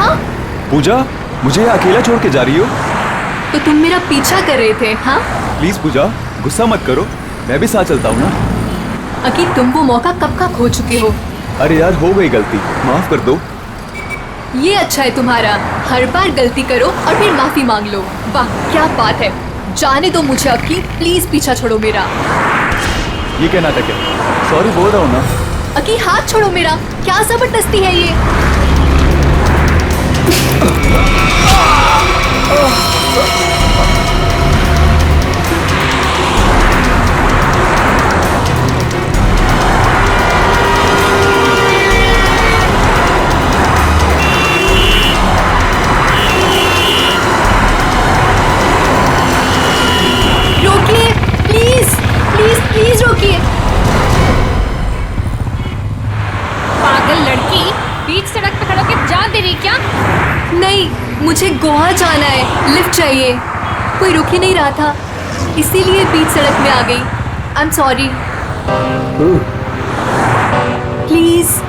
हाँ? पूजा, मुझे अकेला छोड़ के जा रही हो? तो तुम मेरा पीछा कर रहे थे, हाँ? प्लीज पूजा, गुस्सा मत करो, मैं भी साथ चलता हूँ ना। अकी, तुम वो मौका कब का खो चुके हो। अरे यार, हो गई गलती, माफ कर दो। ये अच्छा है तुम्हारा, हर बार गलती करो और फिर माफी मांग लो। वाह क्या बात है। जाने दो मुझे अकी, प्लीज पीछा छोड़ो मेरा। ये क्या नाटक है? सॉरी बोल रहा हूँ ना। अकी हाथ छोड़ो मेरा, क्या जबरदस्ती है ये। रोकिए प्लीज, प्लीज प्लीज रोकिए। पागल लड़की, बीच सड़क पे खड़ा होकर जान दे रही क्या? नहीं, मुझे गोवा जाना है, लिफ्ट चाहिए। कोई रुक ही नहीं रहा था, इसीलिए बीच सड़क में आ गई। आई am sorry. Please.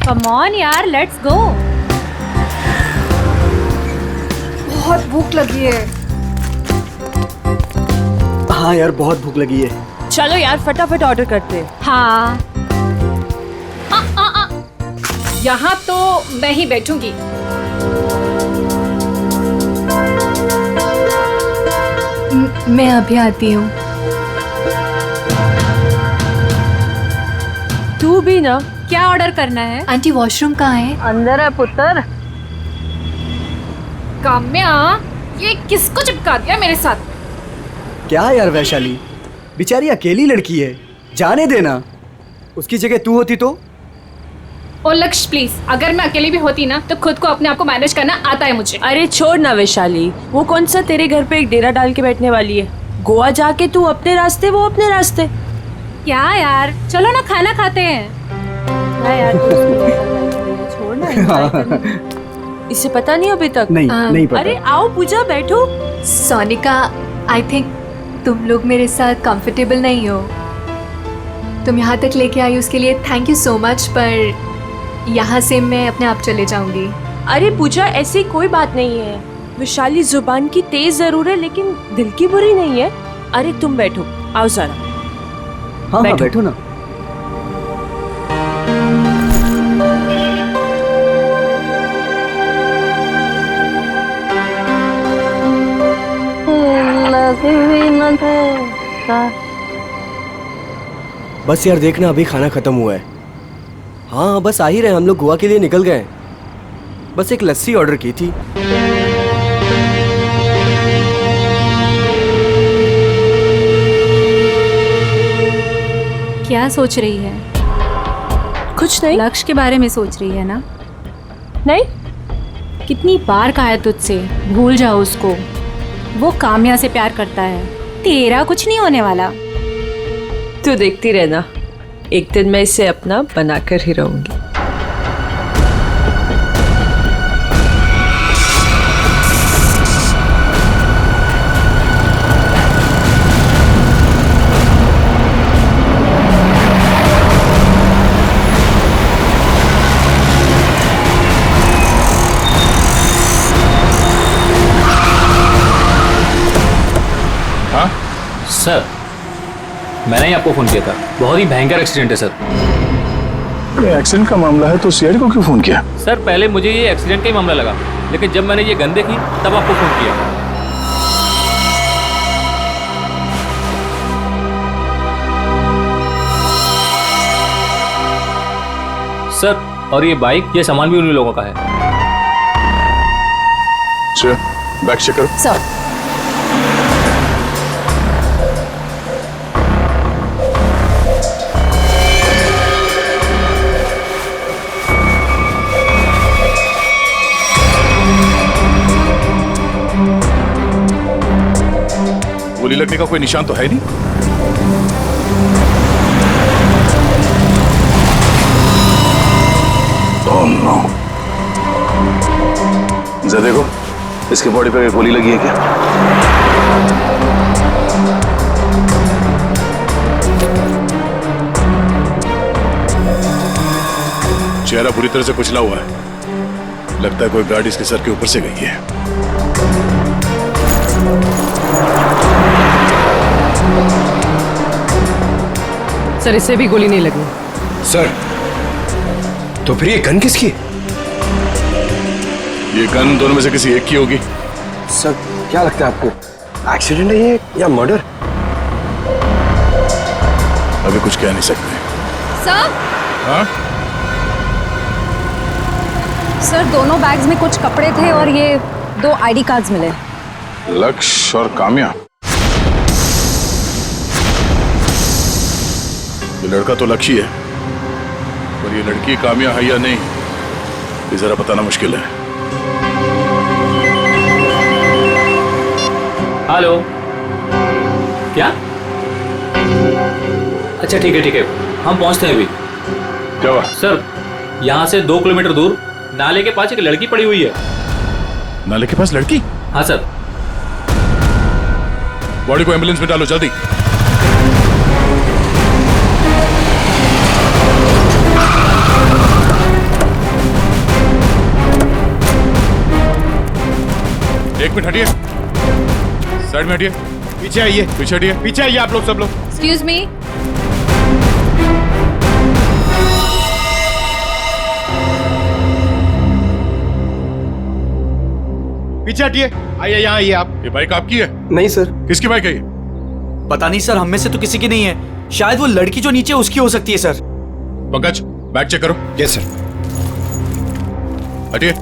Come on यार, लेट्स गो। बहुत भूख लगी है। हाँ यार, बहुत भूख लगी है। चलो यार, फटाफट ऑर्डर करते हैं। हाँ। यहाँ तो मैं ही बैठूंगी। मैं अभी आती हूँ। तू भी ना। क्या ऑर्डर करना है? आंटी वॉशरूम कहाँ है? अंदर है पुत्र। काम्या, ये किसको चिपका दिया मेरे साथ? क्या यार वैशाली, बेचारी अकेली लड़की है, जाने देना। उसकी जगह तू होती तो? ओ लक्ष्य प्लीज, अगर मैं अकेली भी होती ना तो खुद को अपने आप को मैनेज करना आता है मुझे। अरे छोड़ ना वैशाली, वो कौन सा तेरे घर पे एक डेरा डाल के बैठने वाली है। गोवा जाके तू अपने रास्ते, वो अपने रास्ते। क्या यार, चलो ना खाना खाते हैं। यार छोड़ ना, enjoy करना। इसे पता नहीं अभी तक? नहीं पता। अरे आओ पूजा, बैठो। सोनिका, आई थिंक तुम लोग मेरे साथ कंफर्टेबल नहीं हो। तुम यहाँ तक लेके आई उसके लिए थैंक यू सो मच, पर यहाँ से मैं अपने आप चले जाऊंगी। अरे पूजा, ऐसी कोई बात नहीं है। वैशाली जुबान की तेज जरूर है, लेकिन दिल की बुरी नहीं है। अरे तुम बैठो, आओ जरा। हाँ बैठो ना। बस यार देखना, अभी खाना खत्म हुआ है। हाँ बस आ ही रहे, हम लोग गोवा के लिए निकल गए। बस एक लस्सी ऑर्डर की थी। क्या सोच रही है? कुछ नहीं। लक्ष्य के बारे में सोच रही है ना? नहीं। कितनी बार कहा है तुझसे, भूल जाओ उसको। वो काम्या से प्यार करता है, तेरा कुछ नहीं होने वाला। तू देखती रहना, एक दिन मैं इसे अपना बनाकर ही रहूंगी। हाँ सर, मैंने ही आपको फ़ोन किया था। बहुत ही भयंकर एक्सीडेंट है सर। एक्सीडेंट का मामला है तो सीआईडी को क्यों फोन किया? सर पहले मुझे ये एक्सीडेंट का ही मामला लगा, लेकिन जब मैंने ये गन देखी तब आपको फ़ोन किया। सर और ये बाइक, ये सामान भी उन्हीं लोगों का है। सर बैग चेक करो। सर लगने का कोई निशान तो है नहीं। Oh no. जरा देखो, इसके बॉडी पे गोली लगी है क्या? चेहरा पूरी तरह से कुचला हुआ है। लगता है कोई गाड़ी इसके सर के ऊपर से गई है। सर, इससे भी गोली नहीं लगी। सर, तो फिर ये गन किसकी? ये गन दोनों में से किसी एक की होगी। सर, क्या लगता है आपको, एक्सीडेंट है ये या मर्डर? अभी कुछ कह नहीं सकते। सर, हाँ? सर दोनों बैग्स में कुछ कपड़े थे और ये 2 आईडी कार्ड्स मिले। लक्ष्य और काम्या। ये लड़का तो लक्ष्य है, पर ये लड़की काम्या है या नहीं, ये जरा बताना मुश्किल है। हेलो, क्या? अच्छा ठीक है, हम पहुंचते हैं अभी। क्या हुआ? सर, यहाँ से 2 किलोमीटर दूर नाले के पास एक लड़की पड़ी हुई है। नाले के पास लड़की? हाँ सर। बॉडी को एम्बुलेंस में डालो जल्दी। एक मिनट हटिए, साइड में हटिए, पीछे आइए, पीछे हटिए, पीछे आइए आप लोग, सब लोग। Excuse me. पीछे हटिए, आइए यहाँ आइए आप। ये बाइक आपकी है? नहीं सर। किसकी बाइक है ये? पता नहीं सर, हम में से तो किसी की नहीं है। शायद वो लड़की जो नीचे उसकी हो सकती है सर। पंकज, बैग चेक करो। Yes sir. हटिए।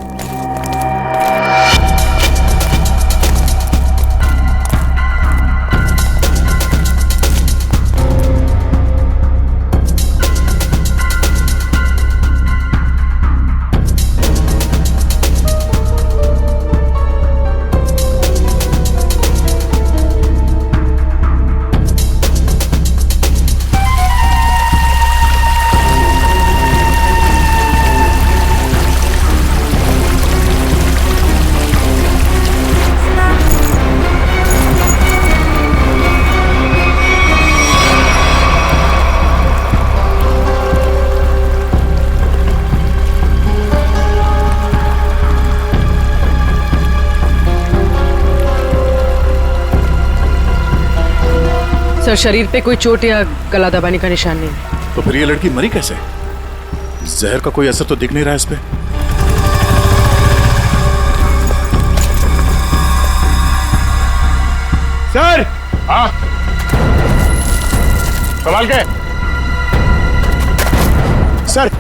सर, शरीर पे कोई चोट या गला दबाने का निशान नहीं। तो फिर ये लड़की मरी कैसे? जहर का कोई असर तो दिख नहीं रहा इस पे। सर! हाँ? कमाल के? सर,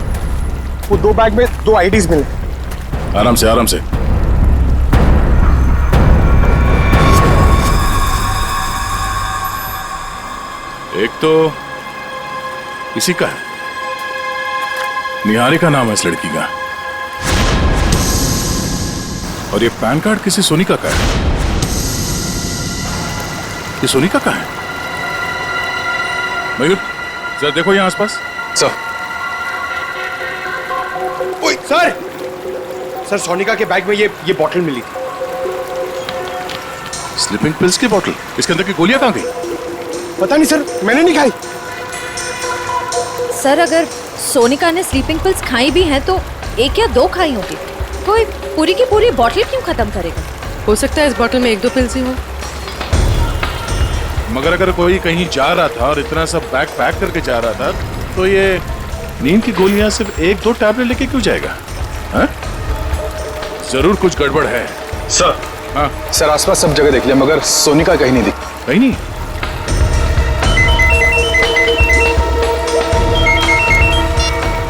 वो 2 बैग में 2 आईडीज मिले। आराम से, आराम से। एक तो इसी का है, निहारिका नाम है इस लड़की का, और ये पैन कार्ड किसी सोनिका का है। ये सोनिका का है? मयूर, जरा देखो यहां आसपास। सर। ओए सर! सर, सोनिका के बैग में ये बॉटल मिली थी। स्लीपिंग पिल्स की बोतल? इसके अंदर की गोलियां कहां गई? पता नहीं सर, मैंने नहीं खाई। सर, अगर सोनिका ने स्लीपिंग पिल्स खाई भी हैं तो 1 या 2 खाई होगी। कोई पूरी की पूरी बॉटल क्यों खत्म करेगा? हो सकता है इस बोतल में 1-2 पिल्स ही हो। मगर अगर कोई कहीं जा रहा था और इतना सब बैग पैक करके जा रहा था, तो ये नींद की गोलियां सिर्फ 1-2 टैबलेट लेके क्यों जाएगा? हाँ? जरूर कुछ गड़बड़ है। सर। हाँ? सर, आसपास सब जगह देख लिया मगर सोनिका कहीं नहीं दिखी। कहीं नहीं?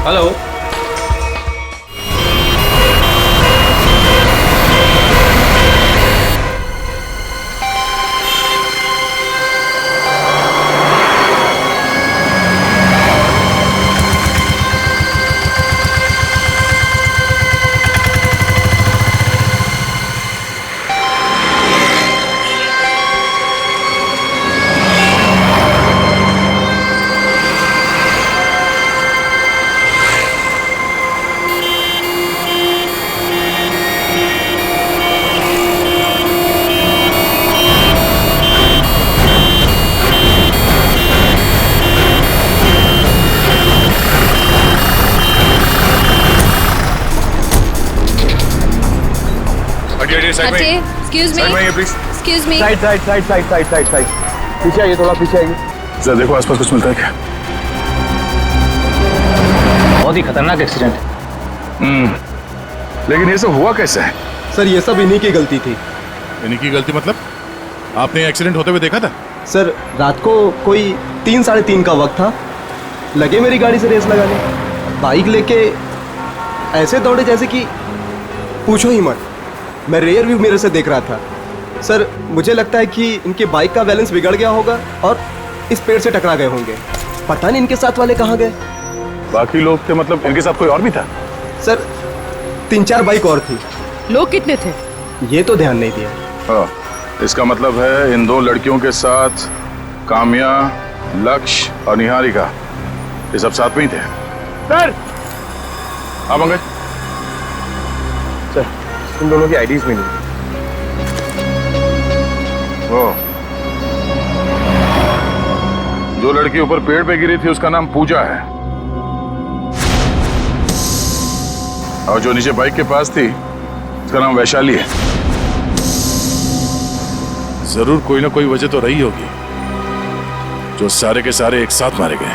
हेलो, हटिए साइड में। हटिए, एक्सक्यूज मी, साइड में आइए please. Excuse me. Side side side side side side side पीछे आइए, थोड़ा पीछे आइए। जरा देखो आसपास कुछ मिलता है क्या? बहुत ही खतरनाक एक्सीडेंट है। लेकिन ये सब हुआ कैसे है? सर ये सब इन्हीं की गलती थी। इन्हीं की गलती मतलब? आपने एक्सीडेंट होते हुए देखा था? सर रात को कोई 3 साढ़े 3 का वक्त था, लगे मेरी गाड़ी से रेस लगाने, बाइक लेके ऐसे दौड़े जैसे कि पूछो ही मत। मैं रेयर व्यू मिरर से देख रहा था। सर मुझे लगता है कि इनके बाइक का बैलेंस बिगड़ गया होगा और इस पेड़ से टकरा गए होंगे। पता नहीं इनके साथ वाले कहाँ गए। बाकी लोग थे मतलब इनके साथ कोई और भी था? सर 3-4 बाइक और थी। लोग कितने थे? ये तो ध्यान नहीं दिया। हाँ, इसका मतलब है इन 2 लड़कियों के साथ काम्या, लक्ष्य और निहारिका, ये सब साथ में ही थे। सर हाँ पंकज। सर इन दोनों की आईडीज मिली। ओ, जो लड़की ऊपर पेड़ पे गिरी थी उसका नाम पूजा है, और जो नीचे बाइक के पास थी उसका नाम वैशाली है। जरूर कोई ना कोई वजह तो रही होगी जो सारे के सारे एक साथ मारे गए।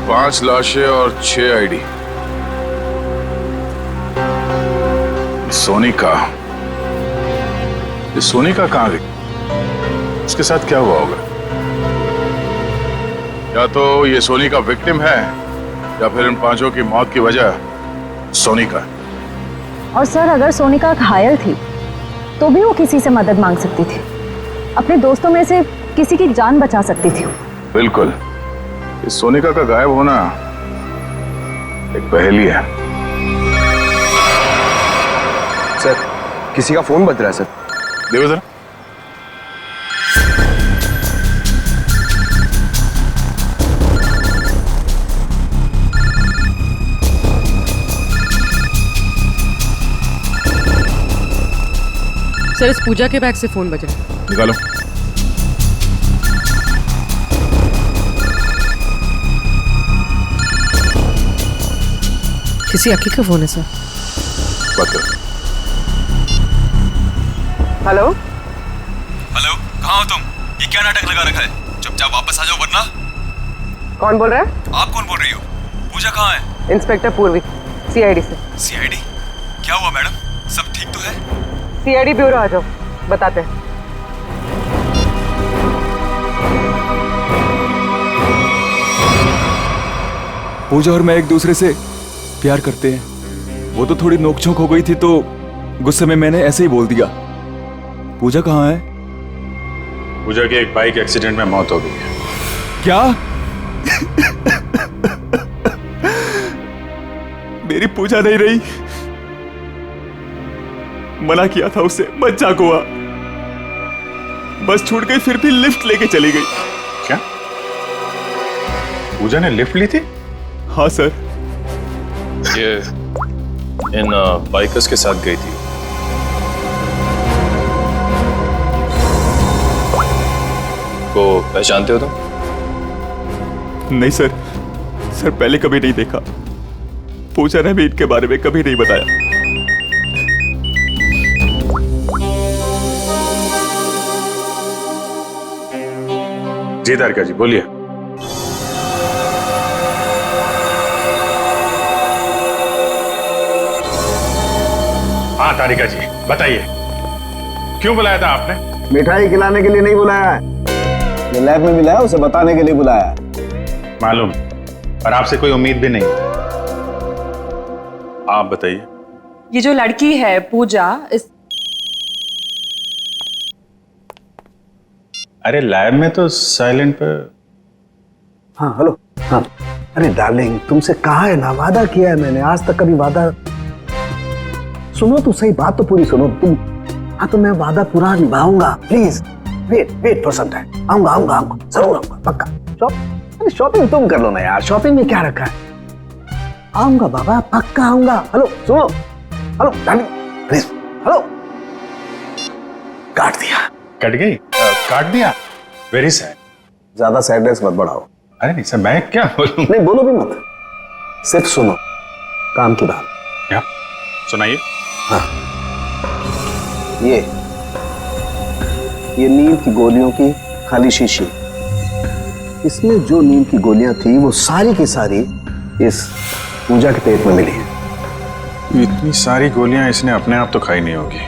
पांच लाशें और 6 आईडी। सोनिका, ये सोनिका कहां गई? उसके साथ क्या हुआ होगा? या तो ये सोनिका विक्टिम है या फिर इन 5 की मौत की वजह सोनिका। और सर अगर सोनिका घायल थी तो भी वो किसी से मदद मांग सकती थी, अपने दोस्तों में से किसी की जान बचा सकती थी। बिल्कुल, इस सोनिका का गायब होना एक पहेली है। सर किसी का फोन बज रहा है सर। देखो जरा। सर इस पूजा के बैग से फोन बज रहा है। निकालो। किसी अक्की का फोन है सर। बात करो। हेलो हेलो, कहाँ हो तुम? ये क्या नाटक लगा रखा है? चुपचाप वापस आ जाओ वरना। कौन बोल रहा है? आप कौन बोल रही हो? पूजा कहाँ है? इंस्पेक्टर पूर्वी, सीआईडी से। सीआईडी? क्या हुआ मैडम, सब ठीक तो है? सीआईडी ब्यूरो आ जाओ, बताते हैं। पूजा और मैं एक दूसरे से प्यार करते हैं। वो तो थोड़ी नोकझोंक हो गई थी तो गुस्से में मैंने ऐसे ही बोल दिया। पूजा कहाँ है? पूजा की एक बाइक एक्सीडेंट में मौत हो गई है। क्या? मेरी पूजा नहीं रही। मना किया था उसे, मत जा गोवा। बस छूट गई फिर भी लिफ्ट लेके चली गई। क्या पूजा ने लिफ्ट ली थी? हाँ सर। ये इन बाइकर्स के साथ गई थी। को पहचानते हो तुम? नहीं सर, सर पहले कभी नहीं देखा। पूजा ने भी इनके बारे में कभी नहीं बताया। जी तारिका जी बोलिए। हाँ तारिका जी बताइए, क्यों बुलाया था आपने? मिठाई खिलाने के लिए नहीं बुलाया है, जो लैब में मिला है उसे बताने के लिए बुलाया है। मालूम, पर आपसे कोई उम्मीद भी नहीं। आप बताइए। ये जो लड़की है पूजा, इस अरे लैब में तो साइलेंट पे। हाँ हेलो। हाँ अरे डार्लिंग, तुमसे कहा है ना, वादा किया है मैंने, आज तक कभी वादा। सुनो तो सही, बात तो पूरी सुनो तुम। हाँ तो मैं वादा पूरा निभाऊंगा, please wait for some time. आऊंगा आऊंगा आऊंगा, जरूर आऊंगा, पक्का। शॉपिंग तुम कर लो ना यार, शॉपिंग में क्या रखा है। आऊंगा बाबा, पक्का आऊंगा। हेलो सुनो, हेलो डार्लिंग प्लीज, हेलो। काट दिया। कट गई? काट दिया? Very sad. ज्यादा सैडनेस मत बढ़ाओ। अरे नहीं सर, मैं क्या बोलूं? नहीं बोलो भी मत, सिर्फ सुनो काम की बात। क्या सुनाइए? हाँ, ये नींद की गोलियों की खाली शीशी, इसमें जो नींद की गोलियां थी वो सारी की सारी इस पूजा के पेट में मिली है। इतनी सारी गोलियां इसने अपने आप तो खाई नहीं होगी,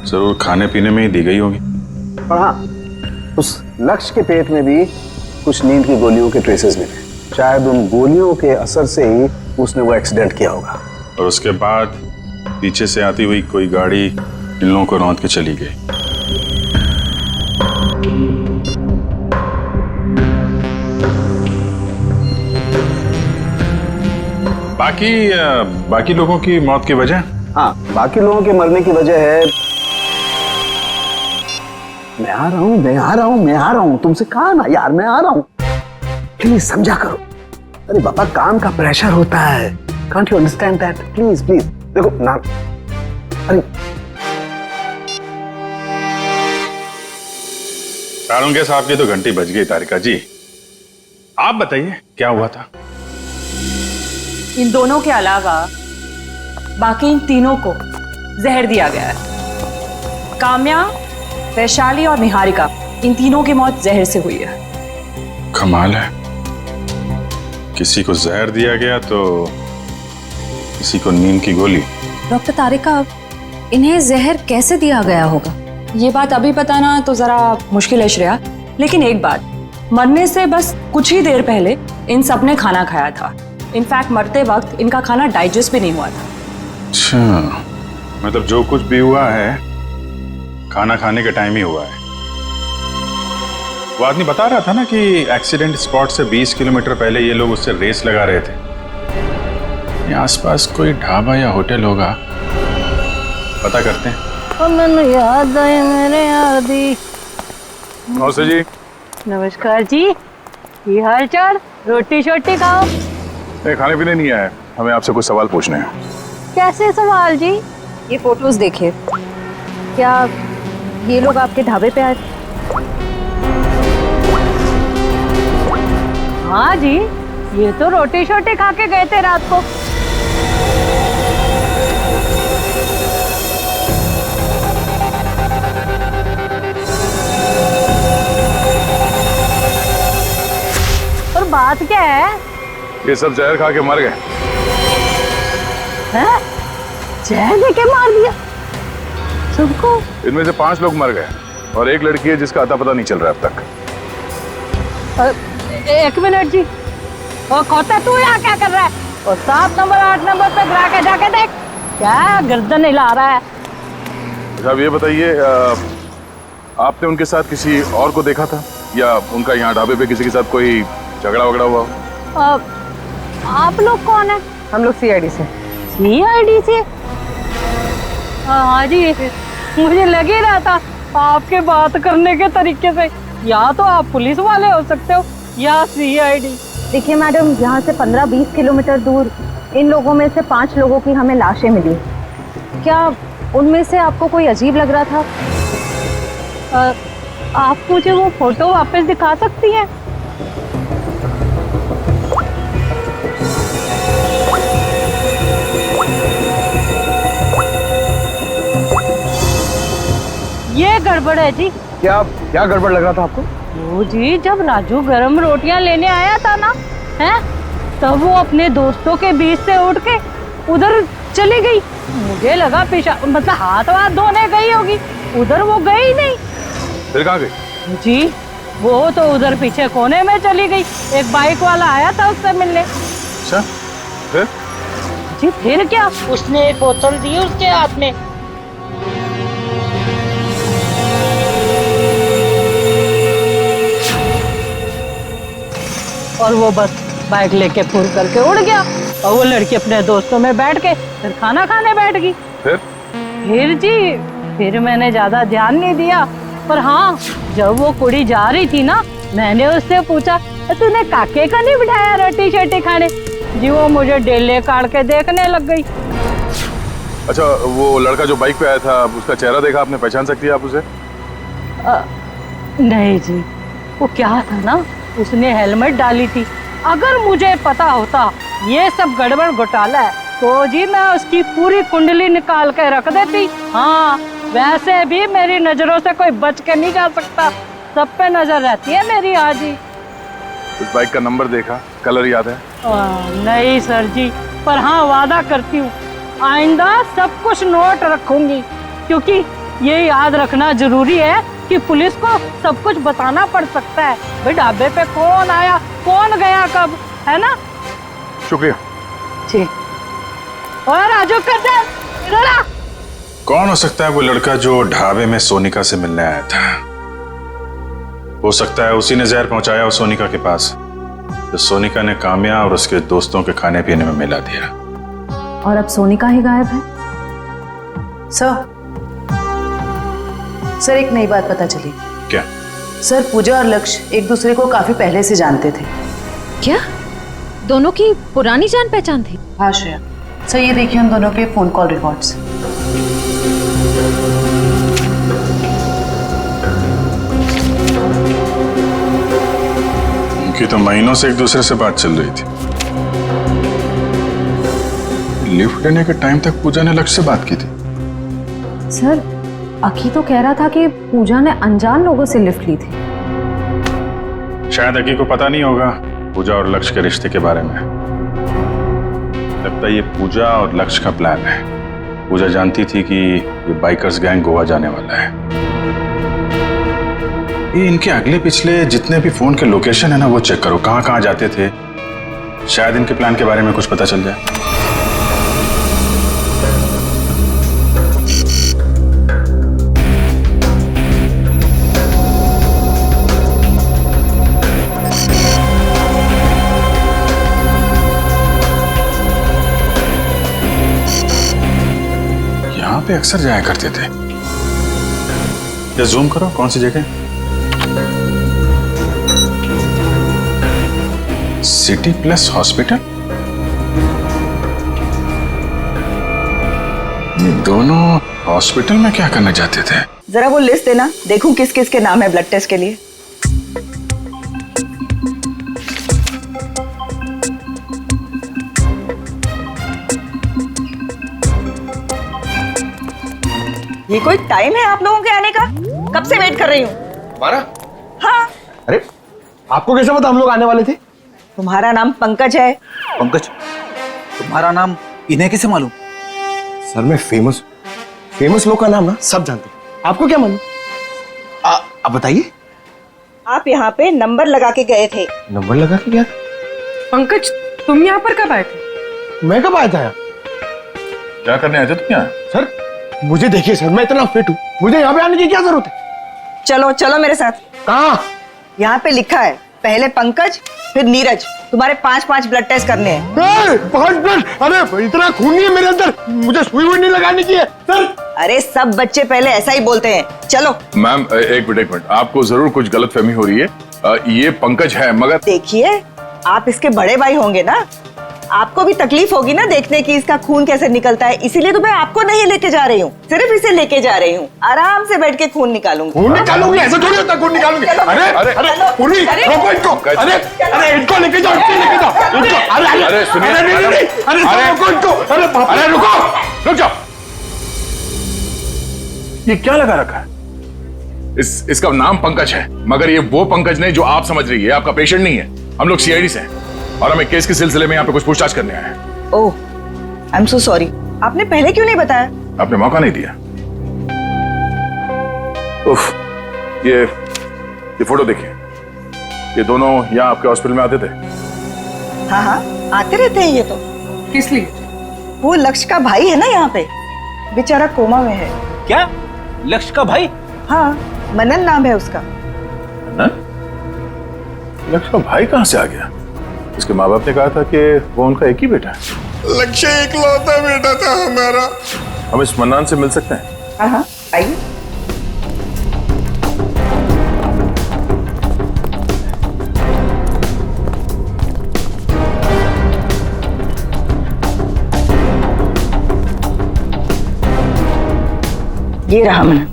जरूर खाने पीने में ही दी गई होगी। पर हाँ, उस लक्ष्य के पेट में भी कुछ नींद की गोलियों के ट्रेसेस मिले। शायद उन गोलियों के असर से ही उसने वो एक्सीडेंट किया होगा। और उसके बाद पीछे से आती हुई कोई गाड़ी इन लोगों को रौंद के चली गई। बाकी लोगों की मौत की वजह? हाँ, बाकी लोगों के मरने की वजह है, मैं आ रहा हूँ, तुमसे कहा ना यार, मैं आ रहा हूँ, प्लीज समझा करो। अरे बाबा, काम का प्रेशर होता है, can't you understand that? Please please देखो ना। अरे तारुण्य साहब की तो घंटी बज गई। तारिका जी, आप बताइए क्या हुआ था? इन दोनों के अलावा बाकी इन तीनों को जहर दिया गया है। काम्या, वैशाली और निहारिका, इन तीनों की मौत जहर से हुई है। कमाल है, किसी को जहर दिया गया तो किसी को नींद की गोली। डॉक्टर तारिका, इन्हें जहर कैसे दिया गया होगा? ये बात अभी बताना तो जरा मुश्किल है श्रेया, लेकिन एक बात, मरने से बस कुछ ही देर पहले इन सब ने खाना खाया था। इनफैक्ट मरते वक्त इनका खाना डाइजेस्ट भी नहीं हुआ था। अच्छा, मतलब जो कुछ भी हुआ है खाना खाने के टाइम ही हुआ है। वो आदमी बता रहा था ना कि एक्सीडेंट स्पॉट से 20 किलोमीटर पहले ये लोग उससे रेस लगा रहे थे। ये आसपास कोई ढाबा या होटल होगा, पता करते हैं। याद आए मेरे आदि। नमस्ते जी। नमस्कार जी, ये हाल चाल? रोटी शोटी खाओ। नहीं, खाने पीने नहीं आया, हमें आपसे कुछ सवाल पूछने हैं। कैसे सवाल जी? ये फोटोज देखिए, क्या ये लोग आपके ढाबे पे आए? हाँ जी, ये तो रोटी शोटी खा के गए थे रात को। और बात क्या है? ये सब जहर खा के मर गए। हैं? जहर देके मार दिया सबको? इनमें से 5 लोग मर गए और एक लड़की है जिसका अता पता नहीं चल रहा है अब तक। एक मिनट जी, और खोता तू यहाँ क्या कर रहा है? और 7 नंबर 8 नंबर पे गिरा के जाके देख, क्या गर्दन हिला रहा है। साहब ये बताइए, आपने उनके साथ किसी और को देखा था या उनका यहाँ ढाबे पे किसी के साथ कोई झगड़ा वगड़ा हुआ? आप लोग कौन है? हम लोग सीआईडी से। सीआईडी से? हाँ जी, मुझे लग ही रहा था आपके बात करने के तरीके से, या तो आप पुलिस वाले हो सकते हो या सीआईडी। देखिए मैडम, यहाँ से 15-20 किलोमीटर दूर इन लोगों में से 5 लोगों की हमें लाशें मिली। क्या उनमें से आपको कोई अजीब लग रहा था? आप मुझे वो फोटो वापस दिखा सकती हैं? ये गड़बड़ है जी। क्या गड़बड़ लग रहा था आपको? वो जी, जब राजू गरम रोटियां लेने आया था ना, हैं, तब वो अपने दोस्तों के बीच से उठ के उधर चली गई। मुझे लगा मतलब हाथ धोने गई होगी, उधर वो गई नहीं। फिर कहाँ गई? जी, वो तो उधर पीछे कोने में चली गई। एक बाइक वाला आया था उससे मिलने। अच्छा, फिर? जी फिर क्या, उसने एक बोतल दी उसके हाथ में। और वो बस बाइक लेके फुर करके उड़ गया और वो लड़की अपने दोस्तों में बैठ के फिर खाना खाने बैठ गई। फिर जी, फिर मैंने ज्यादा ध्यान नहीं दिया, पर हाँ, जब वो कुड़ी जा रही थी ना, मैंने उससे पूछा, तूने काके का नहीं बिठाया रोटी शोटी खाने? जी वो मुझे डेले काट के देखने लग गई। अच्छा, वो लड़का जो बाइक पे आया था, उसका चेहरा देखा आपने? पहचान सकती है आप उसे? नहीं जी, वो क्या था ना, उसने हेलमेट डाली थी। अगर मुझे पता होता ये सब गड़बड़ घोटाला है तो जी मैं उसकी पूरी कुंडली निकाल के रख देती। हाँ, वैसे भी मेरी नजरों से कोई बच के नहीं जा सकता, सब पे नजर रहती है मेरी। आज ही उस बाइक का नंबर देखा, कलर याद है? नहीं सर जी, पर हाँ वादा करती हूँ आइंदा सब कुछ नोट रखूंगी, क्योंकि ये याद रखना जरूरी है कि पुलिस को सब कुछ बताना पड़ सकता है। भाई ढाबे पे कौन आया, कौन गया, कब, है ना? शुक्रिया जी। और राजू कर इधर आ। कौन हो सकता है वो लड़का जो ढाबे में सोनिका से मिलने आया था? हो सकता है उसी ने जहर पहुंचाया उस सोनिका के पास, तो सोनिका ने काम्या और उसके दोस्तों के खाने पीने में मिला दिया। और अब सोनिका ही गायब है। सर एक नई बात पता चली। क्या? सर पूजा और लक्ष्य एक दूसरे को काफी पहले से जानते थे। क्या दोनों की पुरानी जान पहचान थी? हाँ श्रेया। सर ये देखिए उन दोनों के फोन कॉल रिकॉर्ड्स। उनकी तो महीनों से एक दूसरे से बात चल रही थी। लिफ्ट लेने के टाइम तक पूजा ने लक्ष्य से बात की थी। सर अकी तो कह रहा था कि पूजा ने अनजान लोगों से लिफ्ट ली थी। शायद अकी को पता नहीं होगा पूजा और लक्ष्य के रिश्ते के बारे में। लगता है ये पूजा और लक्ष्य का प्लान है। पूजा जानती थी कि ये बाइकर्स गैंग गोवा जाने वाला है। ये इनके अगले पिछले जितने भी फोन के लोकेशन है ना, वो चेक करो, कहाँ कहाँ जाते थे। शायद इनके प्लान के बारे में कुछ पता चल जाए। पे अक्सर जाया करते थे। या जूम करो, कौन सी जगह? City plus hospital. ये दोनों हॉस्पिटल में क्या करना चाहते थे? जरा वो लिस्ट देना, देखूं किस किस के नाम है ब्लड टेस्ट के लिए। ये कोई टाइम है आप लोगों के आने का? कब से वेट कर रही हूँ। हमारा? हाँ। अरे आपको कैसे पता हम लोग आने वाले थे? तुम्हारा नाम पंकज है। पंकज? तुम्हारा नाम इन्हें कैसे मालूम? सर मैं फेमस लोग का नाम ना सब जानते हैं। आपको क्या मालूम? आप बताइए। आप यहाँ पे नंबर लगा के गए थे। नंबर लगा के गया था? पंकज तुम यहाँ पर कब आए थे? मैं कब आया था? क्या करने आए थे तुम यहाँ? सर मुझे देखिए सर, मैं इतना फिट हूँ, मुझे यहाँ पे आने की क्या जरूरत है? चलो चलो मेरे साथ। कहाँ? यहाँ पे लिखा है पहले पंकज फिर नीरज, तुम्हारे 5-5 ब्लड टेस्ट करने हैं। 5 ब्लड? अरे इतना खून नहीं है मेरे अंदर, मुझे सुई वुई नहीं लगाने की है सर। अरे सब बच्चे पहले ऐसा ही बोलते हैं। चलो। मैम एक मिनट, आपको जरूर कुछ गलतफहमी हो रही है। ये पंकज है, मगर देखिए आप इसके बड़े भाई होंगे ना, आपको भी तकलीफ होगी ना देखने की इसका खून कैसे निकलता है, इसीलिए तो मैं आपको नहीं लेके जा रही हूँ, सिर्फ इसे लेके जा रही हूँ। आराम से बैठ के खून निकालूंगी। खून निकालूंगी? ऐसा थोड़ी होता खून निकालूंगी। अरे अरे पूरी रोको इनको। अरे अरे इनको लेके जाओ, इनको लेके जाओ। अरे सुनिए, अरे रोको इनको। अरे रुको, रुक जाओ। ये क्या लगा रखा है? इसका नाम पंकज है, मगर ये वो पंकज नहीं जो आप समझ रही है। आपका पेशेंट नहीं है। हम लोग सीआईडी से हैं और हमें केस के सिलसिले में यहाँ पे कुछ पूछताछ करने आए हैं। ओह, आई एम सो सॉरी। आपने पहले क्यों नहीं बताया? आपने मौका नहीं दिया। उफ, ये फोटो देखिए। ये दोनों यहाँ आपके हॉस्पिटल में आते थे। हाँ हाँ आते रहते हैं ये तो। किस लिए? वो लक्ष्य का भाई है ना यहाँ पे, बेचारा कोमा में है। क्या? लक्ष्य का भाई? हाँ, मनन नाम है उसका। लक्ष्य का भाई कहाँ से आ गया? उसके माँ बाप ने कहा था कि वो उनका एक ही बेटा है। लक्ष्य इकलौता बेटा था हमारा। हम इस मन्नान से मिल सकते हैं? हाँ आइए। ये रहा मनन।